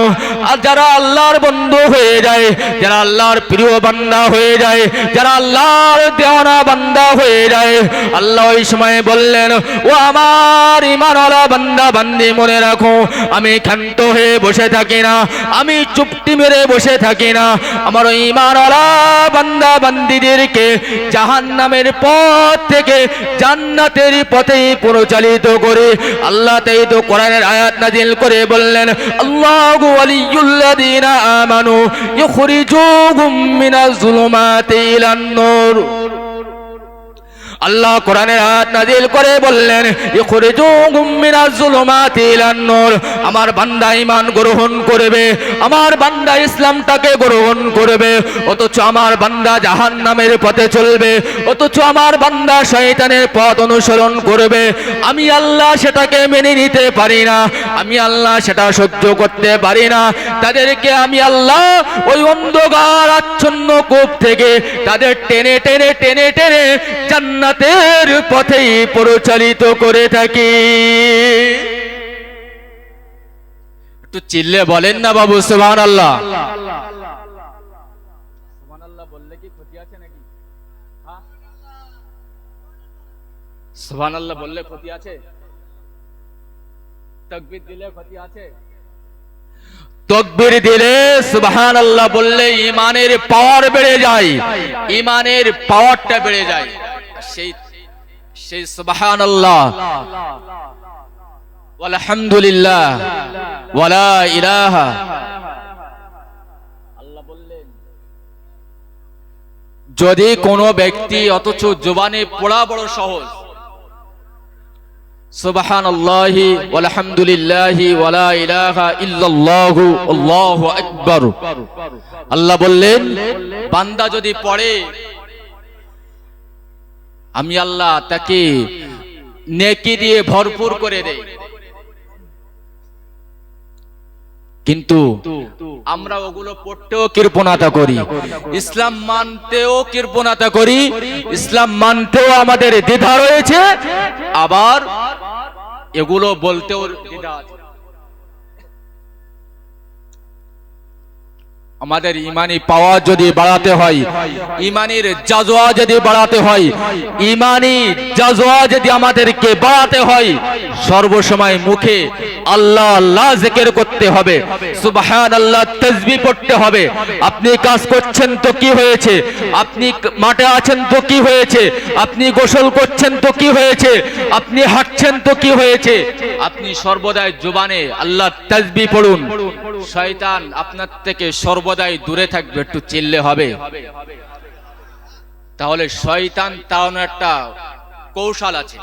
Speaker 1: যারা আল্লাহর বন্ধু হয়ে যায়, যারা আল্লাহর প্রিয় বান্দা হয়ে যায়, যারা আল্লাহর দেওয়ানা বান্দা হয়ে যায়, আল্লাহ ওই সময় বললেন, ও আমার ঈমানওয়ালা বান্দা বান্দি মনে রাখো, আমি ক্ষান্ত হয়ে বসে থাকি না, আমি চুপটি মেরে বসে থাকি না। আমার ঈমানওয়ালা বান্দা বান্দীদেরকে জাহান্নামের পথ থেকে জান্নাতের পথে পরিচালিত করে। আল্লাহ তাই তো কোরআনের আয়াত নাযিল করে বললেন, আল্লাহু ওয়ালিয়ুল্লাযীনা আমানু ইখরিজুহুম মিনাজ যুলুমাতি ইলান নূর। আল্লাহ কোরআনের আয়াত নাযিল করে বললেন, ইখরিজুহুম মিনাজ যুলুমাতি ইলান নূর। আমার বান্দা ঈমান গ্রহণ করবে, আমার বান্দা ইসলামটাকে গ্রহণ করবে, অথচ আমার বান্দা জাহান্নামের পথে চলবে, অথচ আমার বান্দা শয়তানের পথ অনুসরণ করবে। আমি আল্লাহ সেটাকে মেনে নিতে পারি না, আমি আল্লাহ সেটা সহ্য করতে পারি না। তাদেরকে আমি আল্লাহ ওই অন্ধকার আচ্ছন্ন কূপ থেকে তাদের টেনে টেনে টেনে টেনে জান্নাতের পথেই পরিচালিত করে থাকি। একটু চিল্লে বলেন না বাবু সুবহানাল্লাহ। সুবহানাল্লাহ বললে কি ক্ষতি আছে নাকি? হ্যাঁ, সুবহানাল্লাহ বললে ক্ষতি আছে? তাকবীর দিলে ক্ষতি আছে? তাকবীর দিলে সুবহানাল্লাহ বললে ঈমানের পাওয়ার বেড়ে যায়, ঈমানের পাওয়ারটা বেড়ে যায়। সেই সুবহানাল্লাহ আলহামদুলিল্লাহ ওয়ালা ইলাহা, আল্লাহ বললেন যদি কোনো ব্যক্তি অথচ জবানে পড়া বড় সহজ, সুবহানাল্লাহি ওয়ালহামদুলিল্লাহি ওয়ালা ইলাহা ইল্লাল্লাহু আল্লাহু আকবার, আল্লাহ বললেন বান্দা যদি পড়ে আমি আল্লাহ তাকে নেকি দিয়ে ভরপুর করে দেই। কিন্তু আমরা ওগুলো পড়তেও কৃপণতা করি, ইসলাম মানতেও কৃপণতা করি, ইসলাম মানতেও আমাদের দ্বিধা রয়েছে, আবার এগুলো বলতেও দ্বিধা আছে। আমাদের ইমানি পাওয়া যদি বাড়াতে হয়, ইমানির জাজওয়া যদি বাড়াতে হয়, ইমানি জাজওয়া যদি আমাদেরকে বাড়াতে হয়, সর্বসময় মুখে আল্লাহ আল্লাহ জিকির করতে হবে, সুবহানাল্লাহ তাসবিহ পড়তে হবে। আপনি কাজ করছেন তো কি হয়েছে, আপনি মাঠে আছেন তো কি হয়েছে, আপনি গোসল করছেন তো কি হয়েছে, আপনি হাঁটছেন তো কি হয়েছে, আপনি সর্বদাই জবানে আল্লাহ তাসবিহ পড়ুন, শয়তান আপনার থেকে সর্বদাই দূরে থাকবে। একটু চিল্লে হবে। তাহলে শয়তান তাড়ানোর একটা কৌশল আছে।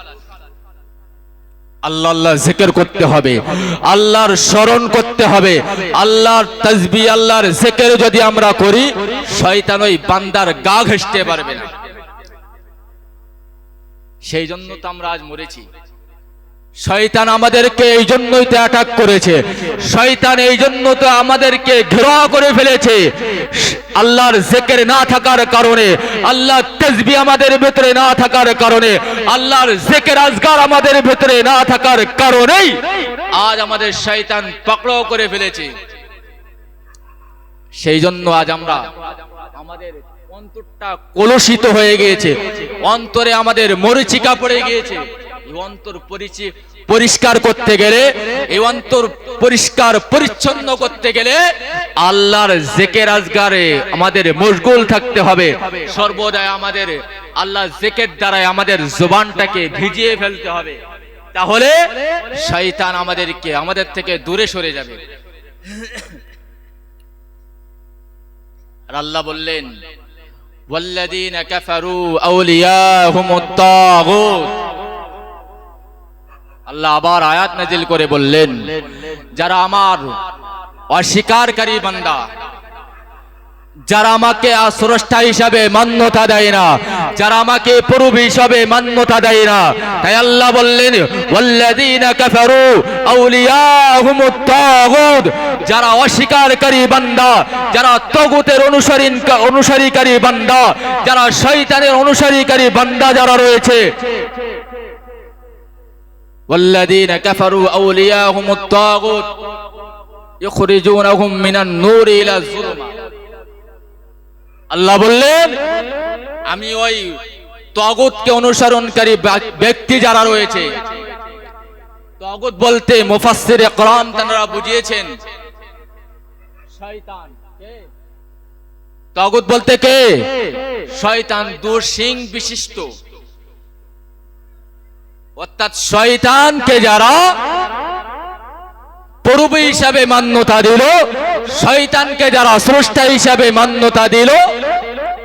Speaker 1: আল্লাহ আল্লাহ জিকির করতে হবে, আল্লাহর স্মরণ করতে হবে, আল্লাহর তাসবিহ আল্লাহর জিকির যদি আমরা করি, শয়তান ওই বান্দার গা ঘেঁষতে পারবে না। সেই জন্য তো আমরা আজ মরেছি। শয়তান আমাদেরকে এই জন্যই তো অ্যাটাক করেছে, শয়তান এই জন্য তো আমাদেরকে ঘেরাও করে ফেলেছে। আল্লাহর জিকির না থাকার কারণে, আল্লাহর তাসবিহ আমাদের ভিতরে না থাকার কারণে, আল্লাহর জিকির আজকার আমাদের ভিতরে না থাকার কারণেই আজ আমাদের শয়তান পাকড়াও করে ফেলেছে। সেই জন্য আজ আমরা আমাদের অন্তরটা কলুষিত হয়ে গিয়েছে, অন্তরে আমাদের মরিচিকা পড়ে গিয়েছে। এই অন্তর পরিষ্কার করতে গেলে, এই অন্তর পরিষ্কার পরিচ্ছন্ন করতে গেলে আল্লাহর জিকির আজকারে আমাদের মশগুল থাকতে হবে। সর্বদাই আমাদের আল্লাহর জিকির দ্বারা আমাদের জবানটাকে ভিজিয়ে ফেলতে হবে, তাহলে শয়তান আমাদের থেকে দূরে সরে যাবে। আর আল্লাহ বললেন, ওয়াল্লাযীনা কাফারু আউলিয়াহুমুত তাগুত। আল্লাহ আবার আয়াত নাজিল করে বললেন, যারা আমার অস্বীকারকারী বান্দা, যারা আমাকে স্রষ্টা হিসাবে মান্যতা দেয় না, যারা আমাকে প্রভু হিসাবে মান্যতা দেয় না, তাই আল্লাহ বললেন ওয়াল্লাযীনা কাফারু আউলিয়াহুমুত তাগুত। যারা অস্বীকারকারী বান্দা, যারা তাগুতের অনুসারীকারী বান্দা, যারা শয়তানের অনুসারীকারী বান্দা যারা রয়েছে, والذين كفروا أولياءهم الطاغوت يخرجونهم من النور إلى الظلمات। আল্লাহ বললেন, আমি ওই তাগুতকে অনুসরণকারী ব্যক্তি যারা রয়েছে, তাগুত বলতে মুফাসসিরে কোরআন তারা বুঝিয়েছেন শয়তান। কে তাগুত বলতে? কে? শয়তান, দুঃসিং বিশিষ্ট, অর্থাৎ শয়তানকে যারা প্রভু হিসাবে মান্যতা দিল, শয়তানকে যারা স্রষ্টা হিসাবে মান্যতা দিল,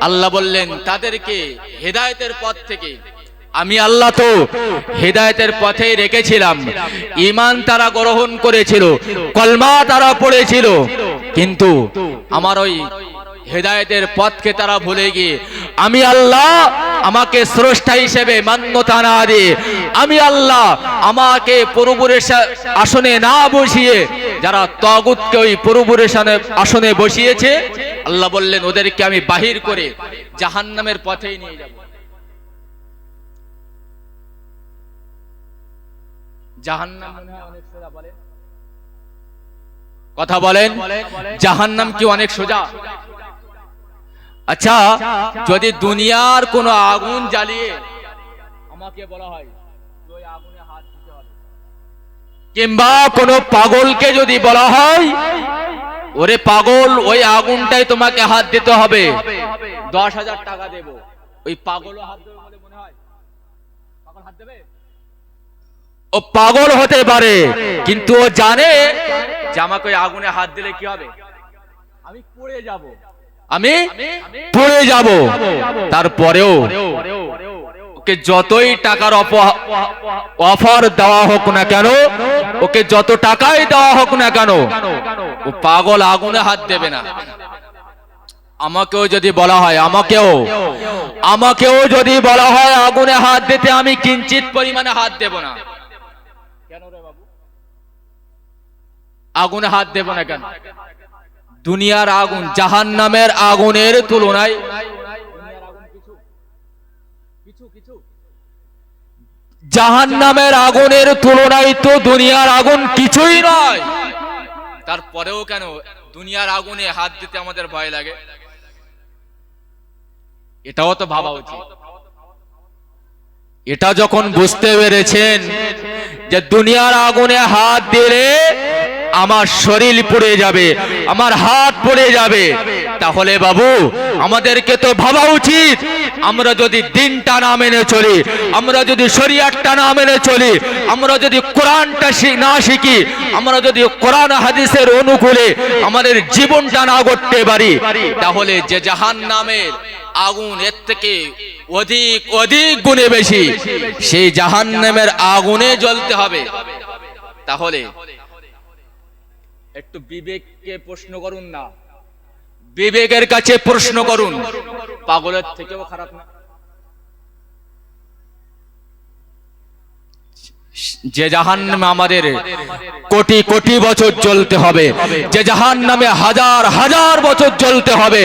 Speaker 1: আল্লাহ বললেন তাদেরকে হেদায়েতের পথ থেকে, আমি আল্লাহ তো হেদায়েতের পথে রেখেছিলাম। ঈমান তারা গ্রহণ করেছিল, কলমা তারা পড়েছিল, কিন্তু আমার ওই হেদায়েতের পথকে তারা ভুলে গিয়ে আমি আল্লাহ আমাকে স্রষ্টা হিসেবে মান্যতা না দিয়ে, আমি আল্লাহ আমাকে প্রভুর আসনে না বসিয়ে যারা তাগুতকে ওই প্রভুর আসনে বসিয়েছে, আল্লাহ বললেন ওদেরকে আমি বাহির করে জাহান্নামের পথেই নিয়ে যাব। জাহান্নাম মনে হয় অনেক সোজা, বলেন কথা বলেন, জাহান্নাম কি অনেক সোজা? আচ্ছা, যদি দুনিয়ার কোন আগুন জ্বালিয়ে আমাকে বলা হয় ওই আগুনে হাত দিতে হবে, কিংবা কোন পাগলকে যদি বলা হয় ওরে পাগল ওই আগুনটাই তোমাকে হাত দিতে হবে, 10,000 টাকা দেব, ওই পাগলও হাত দেবে বলে মনে হয়? পাগল হাত দেবে? ও পাগল হতে পারে, কিন্তু ও জানে যে আমাকে ওই আগুনে হাত দিলে কি হবে, আমি পড়ে যাব, আমি পড়ে যাব। তারপরেও ওকে যতই টাকার অফার দেওয়া হোক না কেন, ওকে যত টাকাই দেওয়া হোক না কেন, ও পাগল আগুনে হাত দেবে না। আমাকেও যদি বলা হয়, আমাকেও যদি বলা হয় আগুনে হাত দিতে, আমি কিঞ্চিত পরিমাণে হাত দেব না। কেন রে বাবু আগুনে হাত দেব না কেন? দুনিয়ার আগুন জাহান্নামের আগুনের তুলনায় জাহান্নামের আগুনের তুলনায় তো দুনিয়ার আগুন কিছুই নয়। তারপরেও কেন দুনিয়ার আগুনে হাত দিতে আমাদের ভয় লাগে? এটাও তো ভাবা উচিত। এটা যখন বুঝতে পেরেছেন যে দুনিয়ার আগুনে হাত দিলে আমার শরীর পুড়ে যাবে, আমার হাত পুড়ে যাবে, তাহলে বাবু আমাদেরকে তো ভাবা উচিত, আমরা যদি দিনটা না মেনে চলি, আমরা যদি শরিয়াতটা না মেনে চলি, আমরা যদি কোরআনটা না শিখি, আমরা যদি কোরআন হাদিসের অনুকূলে আমাদের জীবনটা না গড়তে পারি, তাহলে যে জাহান্নামের আগুন এর থেকে অধিক অধিক গুণে বেশি, সেই জাহান্নামের আগুনে জ্বলতে হবে। তাহলে একটু বিবেককে প্রশ্ন করুন না, বিবেকের কাছে প্রশ্ন করুন, পাগলের থেকেও খারাপ না? যে জাহান্নামে আমাদের কোটি কোটি বছর জ্বলতে হবে, যে জাহান্নামে হাজার হাজার বছর জ্বলতে হবে,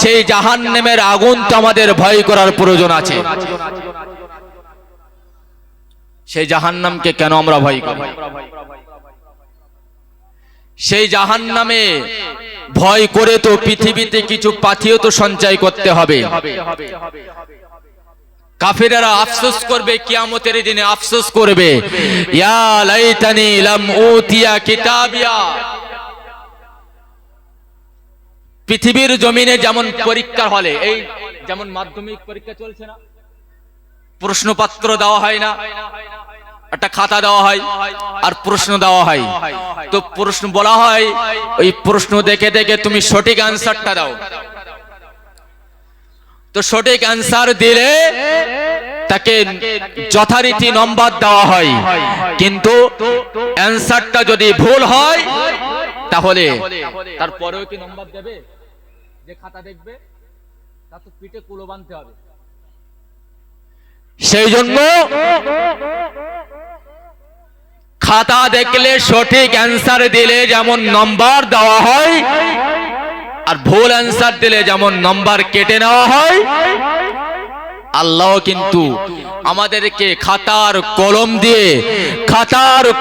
Speaker 1: সেই জাহান্নামের আগুন তো আমাদের ভয় করার প্রয়োজন আছে। সেই জাহান্নামকে কেন আমরা ভয় করি? সেই জাহান্নামে ভয় করে তো পৃথিবীতে কিছু পাথিও তো সঞ্চয় করতে হবে। কাফিরেরা আফসোস করবে, কিয়ামতের দিনে আফসোস করবে, ইয়া লাইতানি লাম উতিয়া কিতাবিয়া। পৃথিবীর জমিনে যেমন পরীক্ষার হলে, এই যেমন মাধ্যমিক পরীক্ষা চলছে না, প্রশ্নপত্র দেওয়া হয় না, একটা খাতা দেওয়া হয় আর প্রশ্ন দেওয়া হয়, তো প্রশ্ন বলা হয় ওই প্রশ্ন দেখে দেখে তুমি সঠিক অ্যানসারটা দাও। তো সঠিক অ্যানসার দিলে তাকে যথারীতি নম্বর দেওয়া হয়, কিন্তু অ্যানসারটা যদি ভুল হয় তাহলে তারপরেও কি নম্বর দেবে? যে খাতা দেখবে তার তো পিঠে কুলো বাঁধতে হবে। সেই জন্য খাতা দেখলে সঠিক অ্যানসার দিলে যেমন নম্বর দেওয়া হয়, আর ভুল অ্যানসার দিলে যেমন নম্বর কেটে নেওয়া হয়, আল্লাহ কিন্তু আমাদেরকে খাতার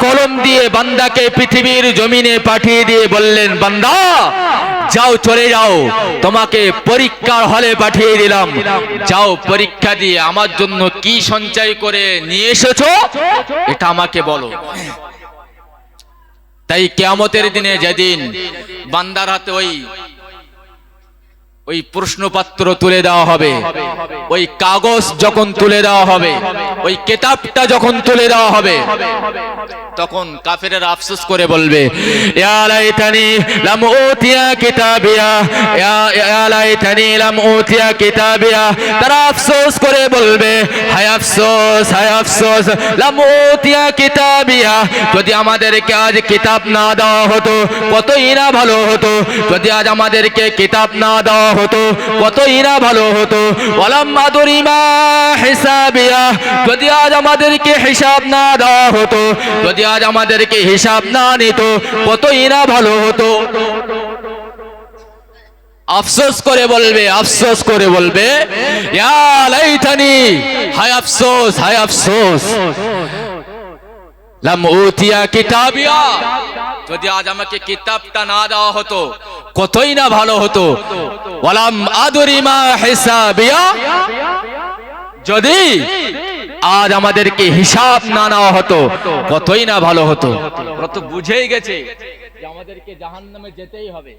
Speaker 1: কলম দিয়ে বান্দাকে পৃথিবীর জমিনে পাঠিয়ে দিয়ে বললেন, বান্দা যাও, চলে যাও, তোমাকে পরীক্ষার হলে পাঠিয়ে দিলাম, যাও পরীক্ষা দিয়ে আমার জন্য কি সঞ্চয় করে নিয়ে এসেছো এটা আমাকে বলো। তাই কিয়ামতের দিনে যেদিন বান্দার হাতে ওই প্রশ্নপত্র তুলে দেওয়া হবে, ওই কাগজ যখন তুলে দেওয়া হবে, ওই কিতাবটা যখন তুলে দেওয়া হবে, তখন কাফেরেরা আফসোস করে বলবে, ইয়া লাইতানি লাম উতিয়া কিতাবিয়া, ইয়া লাইতানি লাম উতিয়া কিতাবিয়া। তারা আফসোস করে বলবে, হায় আফসোস, হায় আফসোস, লাম উতিয়া কিতাবিয়া, যদি আমাদেরকে আজ কিতাব না দেওয়া হতো কতই না ভালো হতো, যদি আজ আমাদেরকে কিতাব না দেওয়া হতো কতই না ভালো হতো। ওয়ালাম আদরি মা হিসাবিয়া, যদি আজ আমাদেরকে হিসাব না দেওয়া হতো, যদি আজ আমাদেরকে হিসাব না নিত কতই না ভালো হতো। আফসোস করে বলবে, আফসোস করে বলবে, ইয়া লাইতানি, হায় আফসোস, হায় আফসোস, লাম উতিয়া কিতাবিয়া, যদি আজ আমাকে কিতাবটা না দেওয়া হতো কতই না ভালো হতো। ওয়ালাম আদরি মা হিসাবিয়া, যদি আজ আমাদেরকে হিসাব না নেওয়া হতো কতই না ভালো হতো। ওরা তো বুঝেই গেছে যে আমাদেরকে জাহান্নামে যেতেই হবে,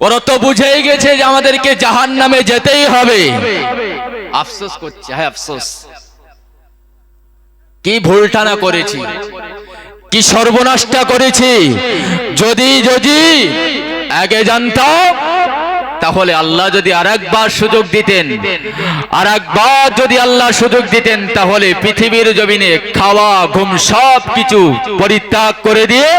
Speaker 1: ওরা তো বুঝেই গেছে যে আমাদেরকে জাহান্নামে যেতেই হবে। আফসোস করছে, হ্যাঁ আফসোস, কি ভুলটা না করেছি, কি সর্বনাশটা করেছি। যদি আগে জানতাম, তাহলে আল্লাহ যদি আরেকবার সুযোগ দিতেন, আরেকবার যদি আল্লাহ সুযোগ দিতেন, তাহলে পৃথিবীর জমিনে খাওয়া ঘুম সব কিছু পরিত্যাগ করে দিয়ে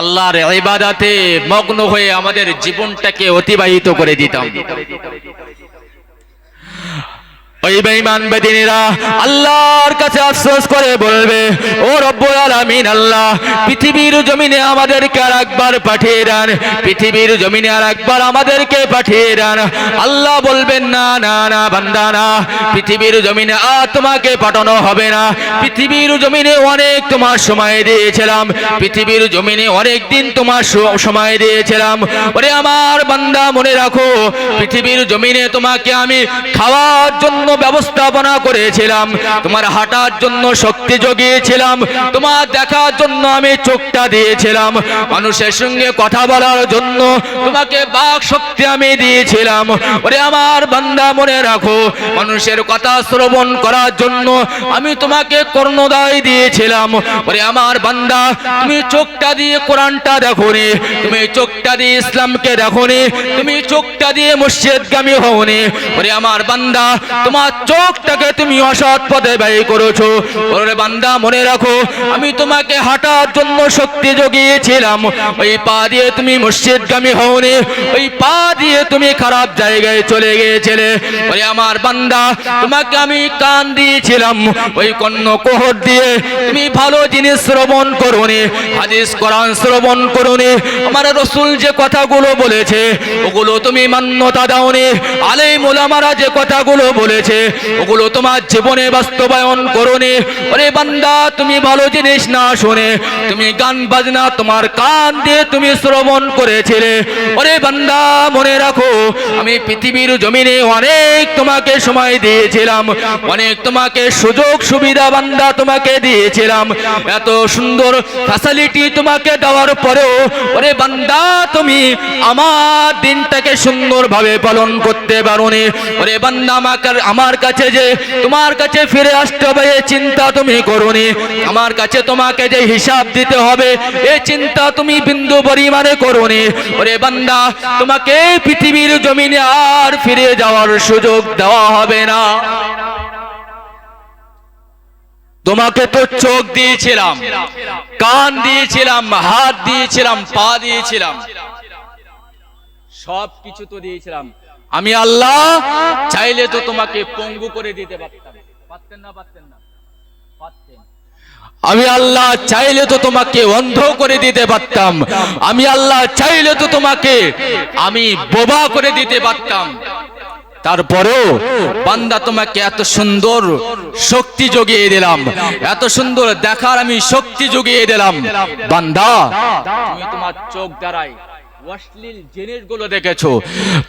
Speaker 1: আল্লাহর ইবাদতে মগ্ন হয়ে আমাদের জীবনটাকে অতিবাহিত করে দিতাম। ওই বেঈমান বেদিনীরা আল্লাহর কাছে আফসোস করে বলবে, ও রব্বুল আলামিন, আল্লাহ পৃথিবীর জমিনে আমাদেরকে আরেকবার পাঠিয়ে দেন, পৃথিবীর জমিনে আরেকবার আমাদেরকে পাঠিয়ে দেন। আল্লাহ বলবেন, না না না বান্দা, না, পৃথিবীর জমিনে আর তোমাকে পাঠানো হবে না। পৃথিবীর জমিনে অনেক তোমার সময় দিয়েছিলাম, পৃথিবীর জমিনে অনেক দিন তোমার সময় দিয়েছিলাম। ওরে আমার বান্দা, মনে রাখো, পৃথিবীর জমিনে তোমাকে আমি খাওয়ার জন্য ব্যবস্থাপনা করেছিলাম, তোমার হাঁটার জন্য শক্তি জুগিয়েছিলাম, তোমার দেখার জন্য আমি চোখটা দিয়েছিলাম, মানুষের সঙ্গে কথা বলার জন্য তোমাকে বাক শক্তি আমি দিয়েছিলাম। ওরে আমার বান্দা মনে রাখো, মানুষের কথা শ্রবণ করার জন্য আমি তোমাকে কর্ণদয় দিয়েছিলাম। ওরে আমার বান্দা, তুমি চোখটা দিয়ে কোরআনটা দেখোনি, তুমি চোখটা দিয়ে ইসলামকে দেখোনি, তুমি চোখটা দিয়ে মুর্শিদগামী হওনি। ওরে আমার বান্দা, তোমার চোখটাকে তুমি অসৎ পথে ব্যয় করেছো। ওরে বান্দা মনে রাখো, আমি তোমাকে হাঁটার জন্য শক্তি জুগিয়েছিলাম, ওই পা দিয়ে তুমি মুর্শিদগামী হওনি, ওই পা দিয়ে তুমি খারাপ জায়গায় চলে গিয়েছিলে। ওরে আমার বান্দা, তোমাকে আমি কান দিয়েছিলাম, ওই কর্ণকুহর দিয়ে তুমি ভালো জিনিস শ্রবণ করোনি, হাদিস কোরআন শ্রবণ করোনি, আমার রাসূল যে কথাগুলো বলেছে ওগুলো তুমি মান্যতা দাওনি, আলেম ওলামারা যে কথাগুলো বলেছে ওগুলো তোমার জীবনে বাস্তবায়ন করোনি। ওরে বান্দা, তুমি ভালো জিনিস না শুনে তুমি গান বাজনা তোমার কান দিয়ে তুমি শ্রবণ করেছিলে। ওরে বান্দা মনে রাখো, আমি পৃথিবীর জমিনে অনেক তোমাকে সময় দিয়েছিলাম, অনেক তোমাকে সুযোগ সুবিধা বান্দা তোমাকে দিয়েছিলাম, এত সুন্দর ফ্যাসিলিটি তোমাকে দেওয়ার পরেও ওরে বান্দা তুমি আমার দিনটাকে সুন্দরভাবে পালন করতে পারোনি। ওরে বান্দা, আমার কাছে যে তোমার কাছে ফিরে আসতে হবে এই চিন্তা তুমি করোনি, আমার কাছে তোমাকে যে হিসাব দিতে হবে এই চিন্তা তুমি বিন্দু পরিমাণে করোনি। ওরে বান্দা, তোমাকে পৃথিবীর জমিনে আর ফিরে যাওয়ার সুযোগ দেওয়া হবে না। তোমাকে তো চোখ দিয়েছিলাম, কান দিয়েছিলাম, হাত দিয়েছিলাম, পা দিয়েছিলাম, সব কিছু তো দিয়েছিলাম। আমি আল্লাহ চাইলে তো তোমাকে পঙ্গু করে দিতে পারতাম, পারতেন না? পারতেন না? পারতেন। আমি আল্লাহ চাইলে তো তোমাকে অন্ধ করে দিতে পারতাম, আমি আল্লাহ চাইলে তো তোমাকে আমি বোবা করে দিতে পারতাম। তারপরেও বান্দা তোমাকে এত সুন্দর শক্তি জুগিয়ে দিলাম, এত সুন্দর দেখার আমি শক্তি জুগিয়ে দিলাম। বান্দা, তুমি তোমার চোখ দ্বারাই অশ্লীল জিনিসগুলো দেখেছো,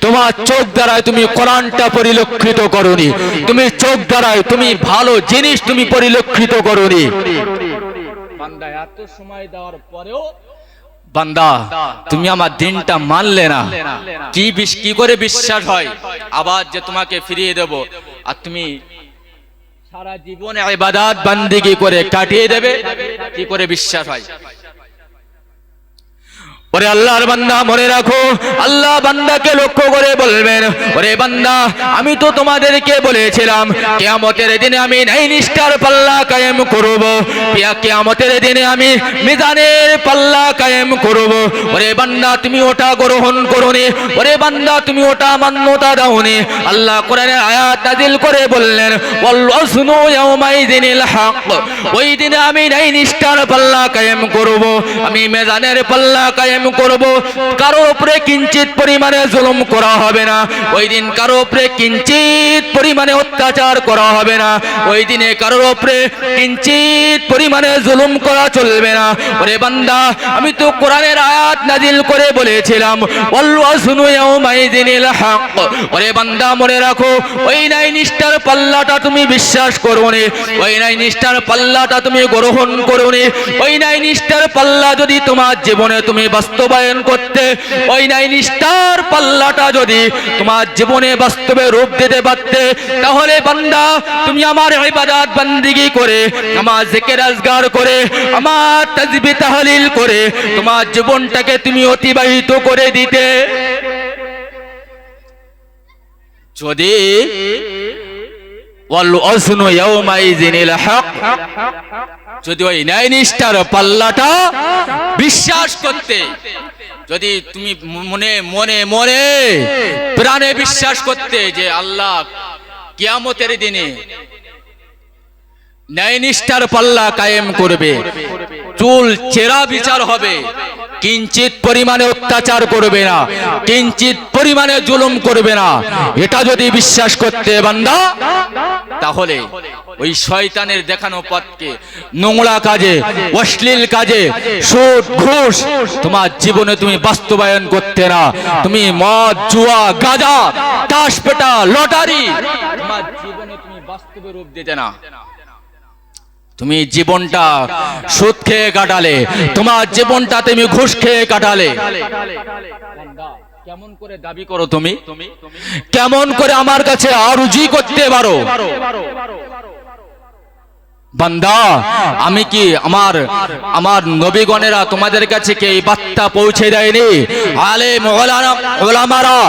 Speaker 1: তোমার চোখ দ্বারাই তুমি কোরআনটা পরিলক্ষিত করোনি, তুমি চোখ দ্বারাই তুমি ভালো জিনিস তুমি পরিলক্ষিত করোনি। বান্দা, এত সময় দেওয়ার পরেও বান্দা তুমি আমার দিনটা মানলে না, কি করে বিশ্বাস হয় আবার যে তোমাকে ফিরিয়ে দেব আর তুমি সারা জীবনে ইবাদত বান্দিগি করে কাটিয়ে দেবে? কি করে বিশ্বাস হয়? ওরে আল্লাহর বান্দা মনে রাখো, আল্লাহ বান্দাকে লক্ষ্য করে বলবেন, ওরে বান্দা, আমি তো তোমাদেরকে বলেছিলাম কিয়ামতের দিনে আমি ন্যায় নিষ্ঠার পাল্লা কায়েম করব, কিয়ামতের দিনে আমি মিজানের পাল্লা কায়েম করব। ওরে বান্দা, তুমি ওটা গ্রহণ করোনি, ওরে বান্দা তুমি ওটা মান্যতা দাওনি। আল্লাহ কোরআনের আয়াত নাযিল করে বললেন, ওয়াল ওয়াজনু ইয়াউমাইযিনিল হক, ওই দিনে আমি ন্যায় নিষ্ঠার পাল্লা কায়েম করব, আমি মিজানের পাল্লা কায়েম করব, কারোর উপরে কিঞ্চিত পরিমাণে জুলুম করা হবে না, ওই দিন কারোর উপরে কিঞ্চিত পরিমাণে অত্যাচার করা হবে না, ওই দিনে কারোর উপরে কিঞ্চিত পরিমাণে জুলুম করা চলবে না। ওরে বান্দা, আমি তো কোরআনের আয়াত নাযিল করে বলেছিলাম ওয়াল ওয়াজনু ইয়াউমাইযিনিল হক। ওরে বান্দা মনে রাখো, ওই ন্যায় নিষ্ঠার পাল্লাটা তুমি বিশ্বাস করোনি, ওই ন্যায় নিষ্ঠার পাল্লাটা তুমি গ্রহণ করোনি, ওই ন্যায় নিষ্ঠার পাল্লা যদি তোমার জীবনে তুমি বাস্তবায়ন করতে, ওই ন্যায় নিষ্ঠার পাল্লাটা যদি তোমার জীবনে বাস্তবে রূপ দিতে পারতে, তাহলে বান্দা তুমি আমার ইবাদত বান্দিগি করে, আমার জিকির আজগার করে, আমার তাসবিহ তাহলিল করে তোমার জীবনটাকে তুমি অতিবাহিত করে দিতে। যদি ওয়াল ওয়াজনু ইয়াউমাইযিনিল হক, যদি ওই ন্যায় নিষ্ঠার পাল্লাটা বিশ্বাস করতে, যদি তুমি মনে মনে মনে প্রাণে বিশ্বাস করতে যে আল্লাহ কিয়ামতের দিনে ন্যায় নিষ্ঠার পাল্লা কায়েম করবে, চুল চেরা বিচার হবে, কিঞ্চিত পরিমাণে অত্যাচার করবে না, কিঞ্চিত পরিমাণে জুলুম করবে না, এটা যদি বিশ্বাস করতে বান্দা, তাহলে ওই শয়তানের দেখানো পথকে, নোংরা কাজে, অশ্লীল কাজে, সুদ ঘুষ তোমার জীবনে তুমি বাস্তবায়ন করতে না। তুমি মদ জুয়া গাঁজা তাস পেটা লটারি তোমার জীবনে বাস্তবে রূপ দিতে না। তুমি জীবনটা সুদ খেয়ে কাটালে, তোমার জীবনটা তুমি ঘুষ খেয়ে কাটালে। কেমন করে দাবি করো তুমি? কেমন করে আমার কাছে আরজি করতে পারো? বান্দা, আমি কি আমার নবীগণেরা তোমাদের কাছে কি এই বার্তা পৌঁছে দেয়নি? আলেম ওলামারা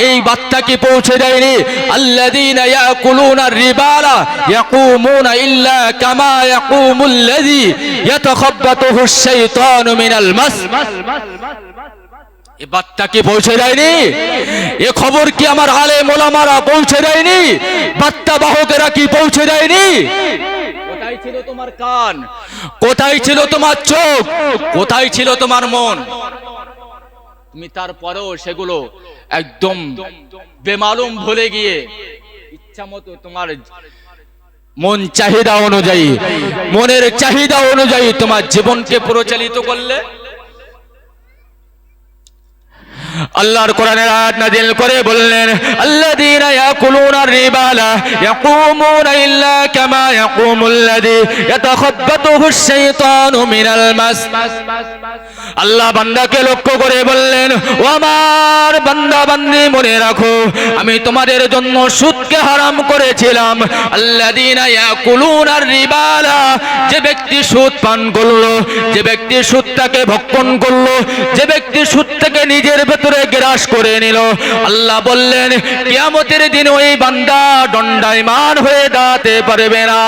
Speaker 1: এই বার্তা কি পৌঁছে দেয়নি? আল্লাযীনা ইয়াকুলুনা রিবালা ইয়াকুমুনা ইল্লা কামা ইয়াকুমুল্লাযী ইয়াতাখাব্বাতুহু আশ-শাইতানু মিনাল মাস। এই বার্তা কি পৌঁছে দেয়নি? এ খবর কি আমার আলেম ওলামারা পৌঁছে দেয়নি? বার্তা বাহকেরা কি পৌঁছে দেয়নি? কোথায় ছিল তোমার কান? কোথায় ছিল তোমার চোখ? কোথায় ছিল তোমার মন? তুমি তারপরেও সেগুলো একদম বেমালুম ভুলে গিয়ে ইচ্ছা মতো তোমার মন চাহিদা অনুযায়ী, মনের চাহিদা অনুযায়ী তোমার জীবনকে পরিচালিত করলে। আল্লাহর কোরআনের আয়াত নাযিল করে বললেন, আল্লাযীনা ইয়াকুলুনা রিবালা ইয়াকুমুনা ইল্লা কামা ইয়াকুমুল্লাযী ইয়াতাখাব্বাতুহু আশ-শাইতানু মিনাল মাস। আল্লাহ বান্দাকে লক্ষ্য করে বললেন, ও আমার বান্দা বান্দি, মনে রাখো আমি তোমাদের জন্য সুদকে হারাম করেছিলাম। আল্লাযীনা ইয়াকুলুনা রিবালা, যে ব্যক্তি সুদ পান করলো, যে ব্যক্তি সুদটাকে ভক্ষণ করলো, যে ব্যক্তি সুদটাকে নিজের ভেতরে গ্রাস করে নিল, আল্লাহ বললেন কিয়ামতের দিন ওই বান্দা দণ্ডায়মান হয়ে দাঁড়াতে পারবে না।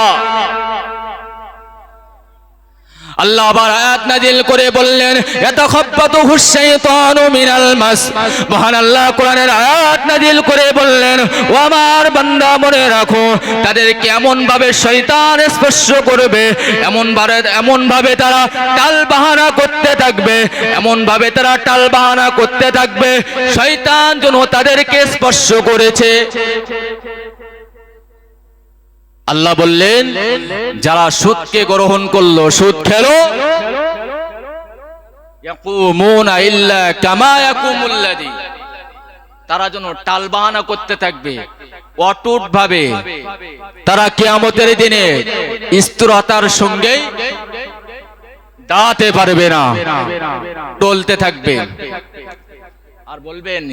Speaker 1: আল্লাহ আবার আয়াত নাযিল করে বললেন, ইয়াতাখাব্বাতুহু আশ-শাইতানু মিনাল মাস। মহান আল্লাহ কোরআনের আয়াত নাযিল করে বললেন, ও আমার বান্দা মনে রাখো তাদেরকে এমন ভাবে শয়তান স্পর্শ করবে, এমন ভাবে তারা টাল বাহানা করতে থাকবে, এমন ভাবে তারা টাল বাহানা করতে থাকবে, শয়তান যেন তাদেরকে স্পর্শ করেছে। আল্লাহ বললেন, যারা সুদকে গ্রহণ করলো, সুদ খেলো, ইয়াকুমুনা ইল্লা কামা ইয়াকুমুল্লাযী, তারা যেন টালবাহানা করতে থাকবে, অটুট ভাবে তারা কিয়ামতের দিনে স্থিরতার সঙ্গে দাঁড়াতে পারবে না, টলতে থাকবে। আর বলবেন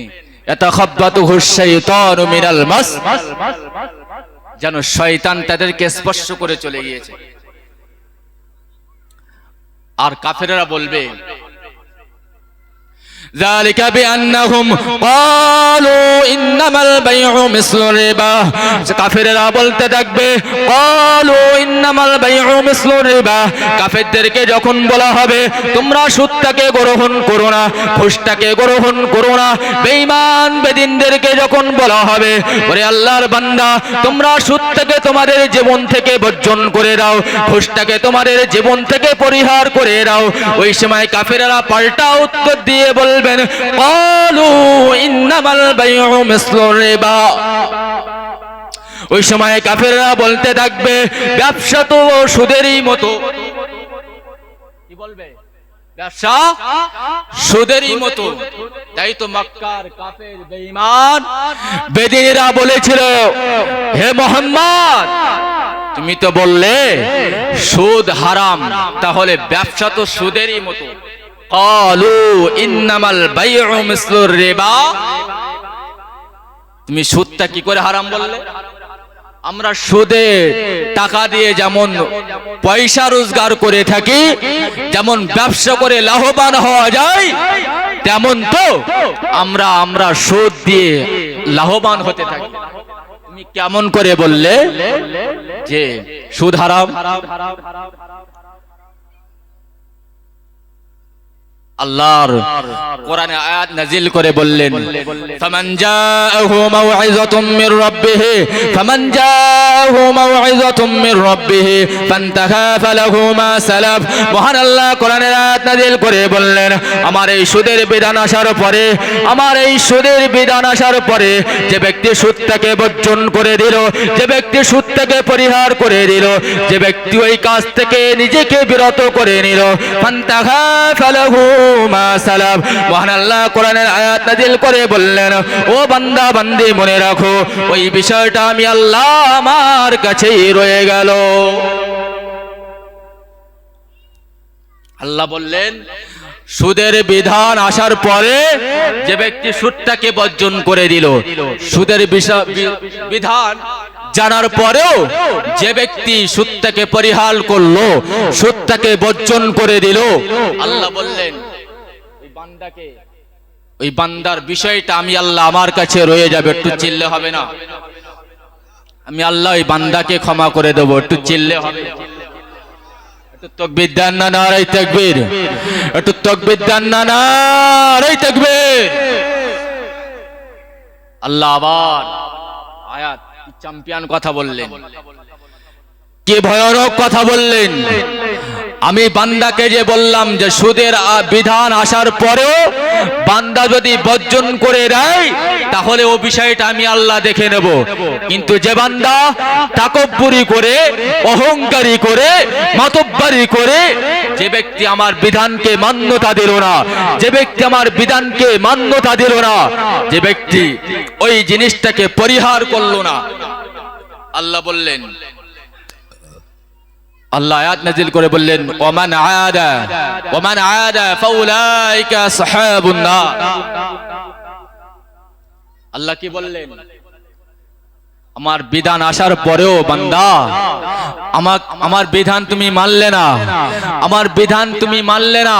Speaker 1: ইয়াতাখাব্বাতুহু আশ-শাইতানু মিনাল মাস, যেন শয়তান তাদেরকে স্পর্শ করে চলে গিয়েছে। আর কাফেররা বলবে, ذلك بأنهم قالوا إنما البيع مثل الربا। কাফেররা বলতে থাকবে, قالوا إنما البيع مثل الربا। কাফেরদেরকে যখন বলা হবে তোমরা সুদটাকে গ্রহণ করো না, ঘুষটাকে গ্রহণ করো না, বেঈমান বেদিনদেরকে যখন বলা হবে, ওরে আল্লাহর বান্দা তোমরা সুদটাকে তোমাদের জীবন থেকে বর্জন করে দাও, ঘুষটাকে তোমাদের জীবন থেকে পরিহার করে দাও, ওই সময় কাফেররা পাল্টা উত্তর দিয়ে বলবেন, ক্বালু ইন্নামাল বাইউ মিসলুর রিবা। ওই সময় কাফেররা বলতে থাকবে, ব্যবসা তো সুদেরই মতো। কি বলবে? ব্যবসা সুদেরই মতো। তাই তো মক্কার কাফের বেঈমান বেদিনীরা বলেছিল, হে মুহাম্মদ তুমি তো বললে সুদ হারাম, তাহলে ব্যবসা তো সুদেরই মতো। ক্বালু ইন্নামাল বাইউ মিসলুর রিবা। তুমি সুদটা কি করে হারাম বললে? আমরা সুদে টাকা দিয়ে যেমন পয়সা রোজগার করে থাকি, যেমন ব্যবসা করে লাভবান হওয়া যায়, তেমন তো আমরা সুদ দিয়ে লাভবান হতে থাকি। তুমি কেমন করে বললে যে সুদ হারাম? আল্লাহর কোরআনে আয়াত নাযিল করে বললেন, ফামান জাআহু মাউইযাতুম মির রাব্বিহি ফান্তাহা ফালাহু মা সালাফ। মহান আল্লাহ কোরআনের আয়াত নাযিল করে বললেন, আমার এই সুদের বিধান আসার পরে, আমার এই সুদের বিধান আসার পরে যে ব্যক্তি সুদটাকে বর্জন করে দিল, যে ব্যক্তি সুদটাকে পরিহার করে দিল, যে ব্যক্তি ওই কাজ থেকে নিজেকে বিরত করে নিল, ফান্তাহা ফালাহু মা সালাফ। মহান আল্লাহ কোরআনের আয়াত নাযিল করে বললেন, ও বান্দা বান্দি মনে রাখো ওই বিষয়টা আমি আল্লাহ আমার কাছেই রয়ে গেল। আল্লাহ বললেন, সুদের বিধান আসার পরে যে ব্যক্তি সুদটাকে বর্জন করে দিল, সুদের বিধান জানার পরেও যে ব্যক্তি সুদটাকে পরিহার করলো, সুদটাকে বর্জন করে দিল, আল্লাহ বললেন ওই বান্দার বিষয়টা আমি আল্লাহ আমার কাছে রয়ে যাবে। একটু চিল্লে হবে না? আমি আল্লাহ ওই বান্দাকে ক্ষমা করে দেবো। একটু চিল্লে হবে? একটু তাকবীর দেন না, নারে তাকবীর! একটু তাকবীর দেন না, নারে তাকবীর! আল্লাহ আবার আয়াত চ্যাম্পিয়ন কথা বললেন, কি ভয়ানক কথা বললেন। আমি বান্দাকে যে বললাম যে সুদের বিধান আসার পরেও বান্দা যদি বর্জন করে দেয় তাহলে ও বিষয়টা আমি আল্লাহ দেখে নেব, কিন্তু যে বান্দা তাকব্বুরি করে, অহংকারী করে, মাতব্বরি করে, যে ব্যক্তি আমার বিধানকে মান্যতা দিল না, যে ব্যক্তি আমার বিধানকে মান্যতা দিল না, যে ব্যক্তি ওই জিনিসটাকে পরিহার করলো না, আল্লাহ বললেন, আল্লাহ আয়াত নাযিল করে বললেন, ওমান আদা ফাউলাইকা আসহাবুন নার। আল্লাহ কি বললেন? আমার বিধান আসার পরেও বান্দা আমার বিধান তুমি মানলে না, আমার বিধান তুমি মানলে না,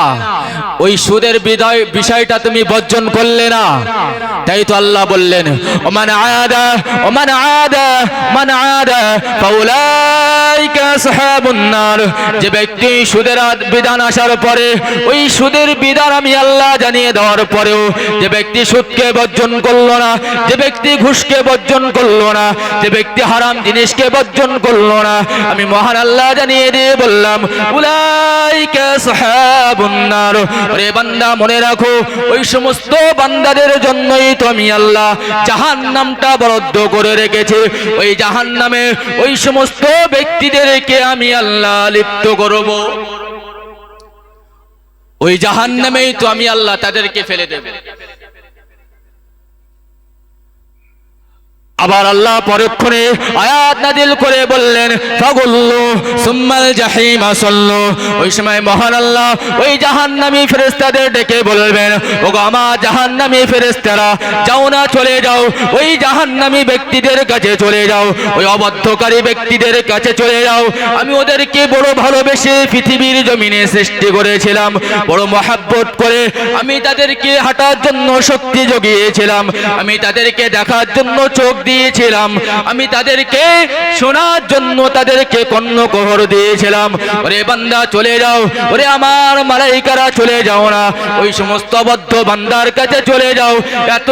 Speaker 1: ওই সুদের বিষয়টা তুমি বর্জন করলে না, তাই তো আল্লাহ বললেন, ওমান আদা ফাউলাইকা আসহাবুন নার। যে ব্যক্তি সুদের বিধান আসার পরে ওই সুদের বিধান আমি আল্লাহ জানিয়ে দেওয়ার পরেও যে ব্যক্তি সুদকে বর্জন করলো না, যে ব্যক্তি ঘুষকে বর্জন করলো না, যে ব্যক্তি হারাম জিনিসকে বর্জন করলো না, আমি মহান আল্লাহ জানিয়ে দিয়ে বললাম, উলাইকা আসহাবুন নার। ওরে বান্দা মনে রাখো ওই সমস্ত বান্দাদের জন্যই তো আমি আল্লাহ জাহান্নামটা বরাদ্দ করে রেখেছি। ওই জাহান্নামে ওই সমস্ত ব্যক্তিদেরকে আমি আল্লাহ লিপ্ত করব, ওই জাহান্নামেই তো আমি আল্লাহ তাদেরকে ফেলে দেব। আবার আল্লাহ পরক্ষণে আয়াত নাযিল করে বললেন, ফাগুল্লু সুম্মাল জাহিমা সাল্লু। ওই সময় মহান আল্লাহ ওই জাহান্নামী ফেরেশতাদের ডেকে বলবেন, ওগো আমার জাহান্নামী ফেরেশতারা, যাও না, চলে যাও, ওই জাহান্নামী ব্যক্তিদের কাছে চলে যাও, ওই অবাধ্যকারী ব্যক্তিদের কাছে চলে যাও। আমি ওদেরকে বড় ভালোবেসে পৃথিবীর জমিনে সৃষ্টি করেছিলাম, বড় মহব্বত করে আমি তাদেরকে হাঁটার জন্য শক্তি জুগিয়েছিলাম, আমি তাদেরকে দেখার জন্য চোখ দিয়েছিলাম, আমি তাদেরকে শোনার জন্য তাদেরকে কর্ণকুহর দিয়েছিলাম। ওরে বান্দা চলে যাও, ওরে আমার মালাইকারা চলে যাও না, ওই সমস্ত অবদ্ধ বান্দার কাছে চলে যাও। এত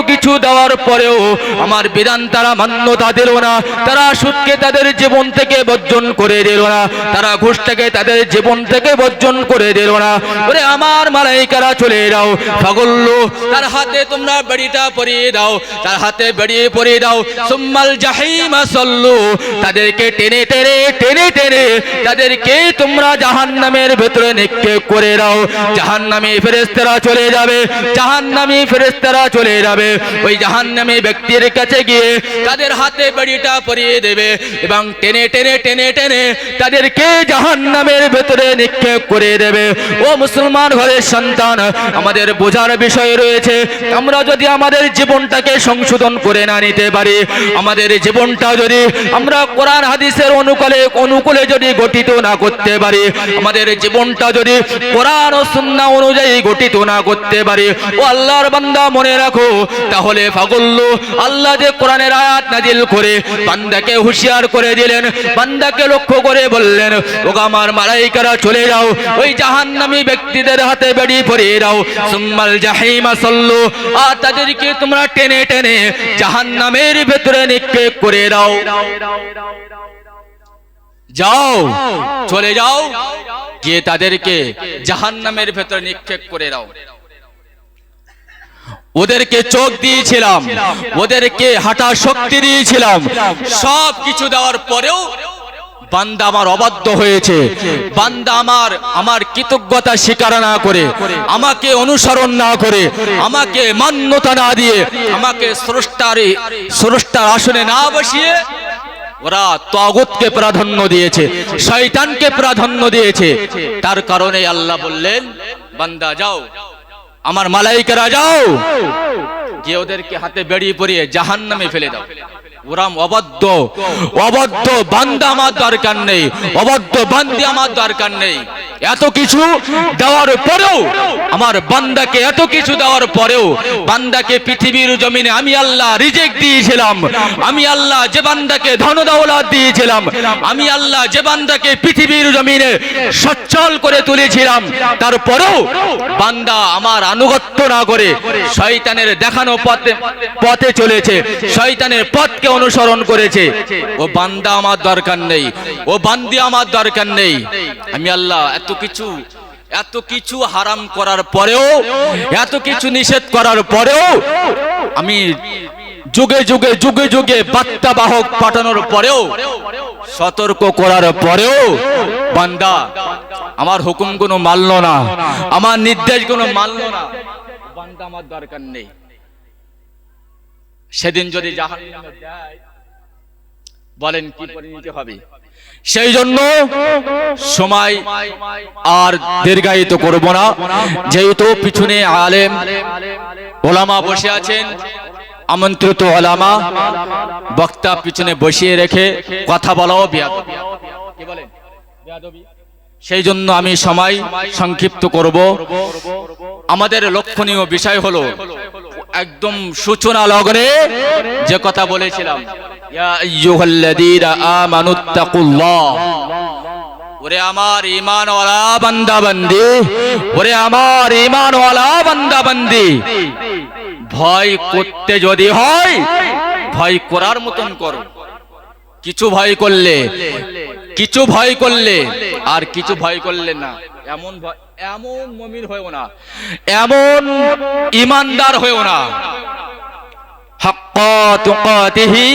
Speaker 1: কিছু দেওয়ার পরেও আমার বিধান তারা মান্যতা দিল না, তারা সুদকে তাদের জীবন থেকে বর্জন করে দিল না, তারা ঘুষটাকে তাদের জীবন থেকে বর্জন করে দিল না। ওরে আমার মালাইকারা চলে যাও, ফাগুল্লু, তার হাতে তোমরা বেড়িটা পরিয়ে দাও, তার হাতে বেড়িয়ে পরিয়ে দাও, সুম্মাল জাহিমা সাল্লু, তাদেরকে টেনে টেনে টেনে টেনে তাদেরকে তোমরা জাহান্নামের ভেতরে নিক্ষেপ করে দাও। জাহান্নামী ফেরেশতারা চলে যাবে, জাহান্নামী ফেরেশতারা চলে যাবে, ওই জাহান্নামী ব্যক্তির কাছে গিয়ে তাদের হাতে বেড়িটা পরিয়ে দেবে এবং টেনে টেনে টেনে টেনে তাদেরকে জাহান্নামের ভেতরে নিক্ষেপ করে দেবে। ও মুসলমান ঘরের সন্তান, আমাদের বোঝার বিষয় রয়েছে, আমরা যদি আমাদের জীবনটাকে সংশোধন করে না নিতে পারি, আমাদের জীবনটা যদি আমরা কোরআন হাদিসের অনুকূলে যদি গঠিত না করতে পারি, আমাদের জীবনটা যদি কোরআন ও সুন্নাহ অনুযায়ী গঠিত না করতে পারি, ও আল্লাহর বান্দা মনে রাখো, তাহলে ফাগুল্লু, আল্লাহ যে কোরআনের আয়াত নাযিল করে বান্দাকে হুঁশিয়ার করে দিলেন, বান্দাকে লক্ষ্য করে বললেন, ওগো আমার মালাইকারা চলে যাও, ওই জাহান্নামী ব্যক্তিদের হাতে বেড়ি পরিয়ে দাও, সুম্মাল জাহিমা সাল্লু, আর তাদেরকে তোমরা টেনে টেনে জাহান্নামের ভেতরে নিক্ষেপ করে দাও। যাও, চলে যাও, গিয়ে তাদেরকে জাহান্নামের ভেতরে নিক্ষেপ করে দাও। ওদেরকে চোখ দিয়েছিলাম, ওদেরকে হাঁটার শক্তি দিয়েছিলাম, সব কিছু দেওয়ার পরেও বান্দা আমার অবাধ্য হয়েছে, বান্দা আমার কৃতজ্ঞতা স্বীকার না করে, আমাকে অনুসরণ না করে, আমাকে মান্যতা না দিয়ে, আমাকে স্রষ্টার আসনে না বসিয়ে ওরা তাগুতকে প্রাধান্য দিয়েছে, শয়তানকে প্রাধান্য দিয়েছে। তার কারণে আল্লাহ বললেন, বান্দা যাও, আমার মালাইকারা যাও, গিয়ে ওদেরকে হাতে বেড়ি পরিয়ে জাহান্নামে ফেলে দাও। ওরা অবাধ্য বান্দা আমার দরকার নেই, অবাধ্য বান্দি আমার দরকার নেই। এত কিছু দেওয়ার পরেও, আমার বান্দাকে এত কিছু দেওয়ার পরেও, বান্দাকে পৃথিবীর জমিনে আমি আল্লাহ রিজিক দিয়েছিলাম, আমি আল্লাহ যে বান্দাকে ধন দৌলত দিয়েছিলাম, আমি আল্লাহ যে বান্দাকে পৃথিবীর জমিনে সচ্ছল করে তুলেছিলাম, তারপরেও বান্দা আমার আনুগত্য না করে শয়তানের দেখানো পথে চলেছে, শয়তানের পথকে অনুসরণ করেছে। ও বান্দা আমার দরকার নেই, ও বান্দি আমার দরকার নেই। আমি আল্লাহ এত কিছু হারাম করার পরেও, এত কিছু নিষেধ করার পরেও, আমি যুগে যুগে বার্তা বাহক পাঠানোর পরেও, সতর্ক করার পরেও বান্দা আমার হুকুম কোনো মানল না, আমার নির্দেশ কোনো মানল না, বান্দা আমার দরকার নেই। সেদিন যদি জাহান্নামে যায়, বলেন কি পরিণতি হবে? সেই জন্য সময় আর দীর্ঘায়িত করব না, যেহেতু পিছনে আলেম ওলামা বসে আছেন, আমন্ত্রিত ওলামা বক্তা পিছনে বসিয়ে রেখে কথা বলাও বেয়াদবি, কি বলেন? বেয়াদবি। সেই জন্য আমি সময় সংক্ষিপ্ত করব। আমাদের লক্ষণীয় বিষয় হলো একদম সূচনা লগ্নে যে কথা বলেছিলাম, ইয়া আইয়ুহাল্লাযীনা আমানুত্তাকুল্লাহ, ওরে আমার ঈমানওয়ালা বান্দা বান্দি, ওরে আমার ঈমানওয়ালা বান্দা বান্দি, ভয় করতে যদি হয় ভয় করার মতন করো। কিছু ভয় করলে আর কিছু ভয় করলে না, এমন মুমিন হয়েও না, এমন ঈমানদার হয়েও না। হাক্কা তুকাতিহি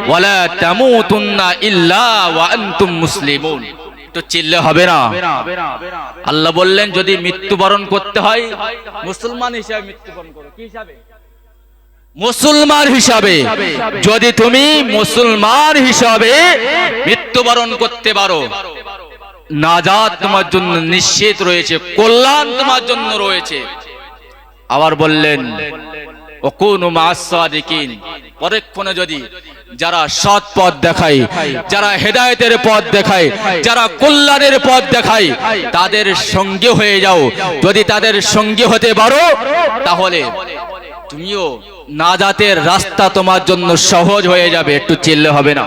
Speaker 1: ওয়ালা তামুতুন্না ইল্লা ওয়া আনতুম মুসলিমুন। তো চিল্লে হবে না। আল্লাহ বললেন যদি মৃত্যুবরণ করতে হয় মুসলমান হিসেবে মৃত্যুবরণ করো। কি হিসাবে? মুসলমান হিসাবে। যদি তুমি মুসলমান হিসাবে মৃত্যুবরণ করতে পারো, নাজাত তোমার জন্য নিশ্চিত রয়েছে, কল্যাণ তোমার জন্য রয়েছে। আবার বললেন ওয়াকুনু মা'আস সাদিকিন, পরক্ষণে যদি যারা সৎ পথ দেখায়, যারা হেদায়েতের পথ দেখায়, যারা কল্যাণের পথ দেখায়, তাদের সঙ্গী হয়ে যাও। যদি তাদের সঙ্গী হতে পারো তাহলে তুমিও নাজাতের রাস্তা তোমার জন্য সহজ হয়ে যাবে। একটু চিল্লে হবে না?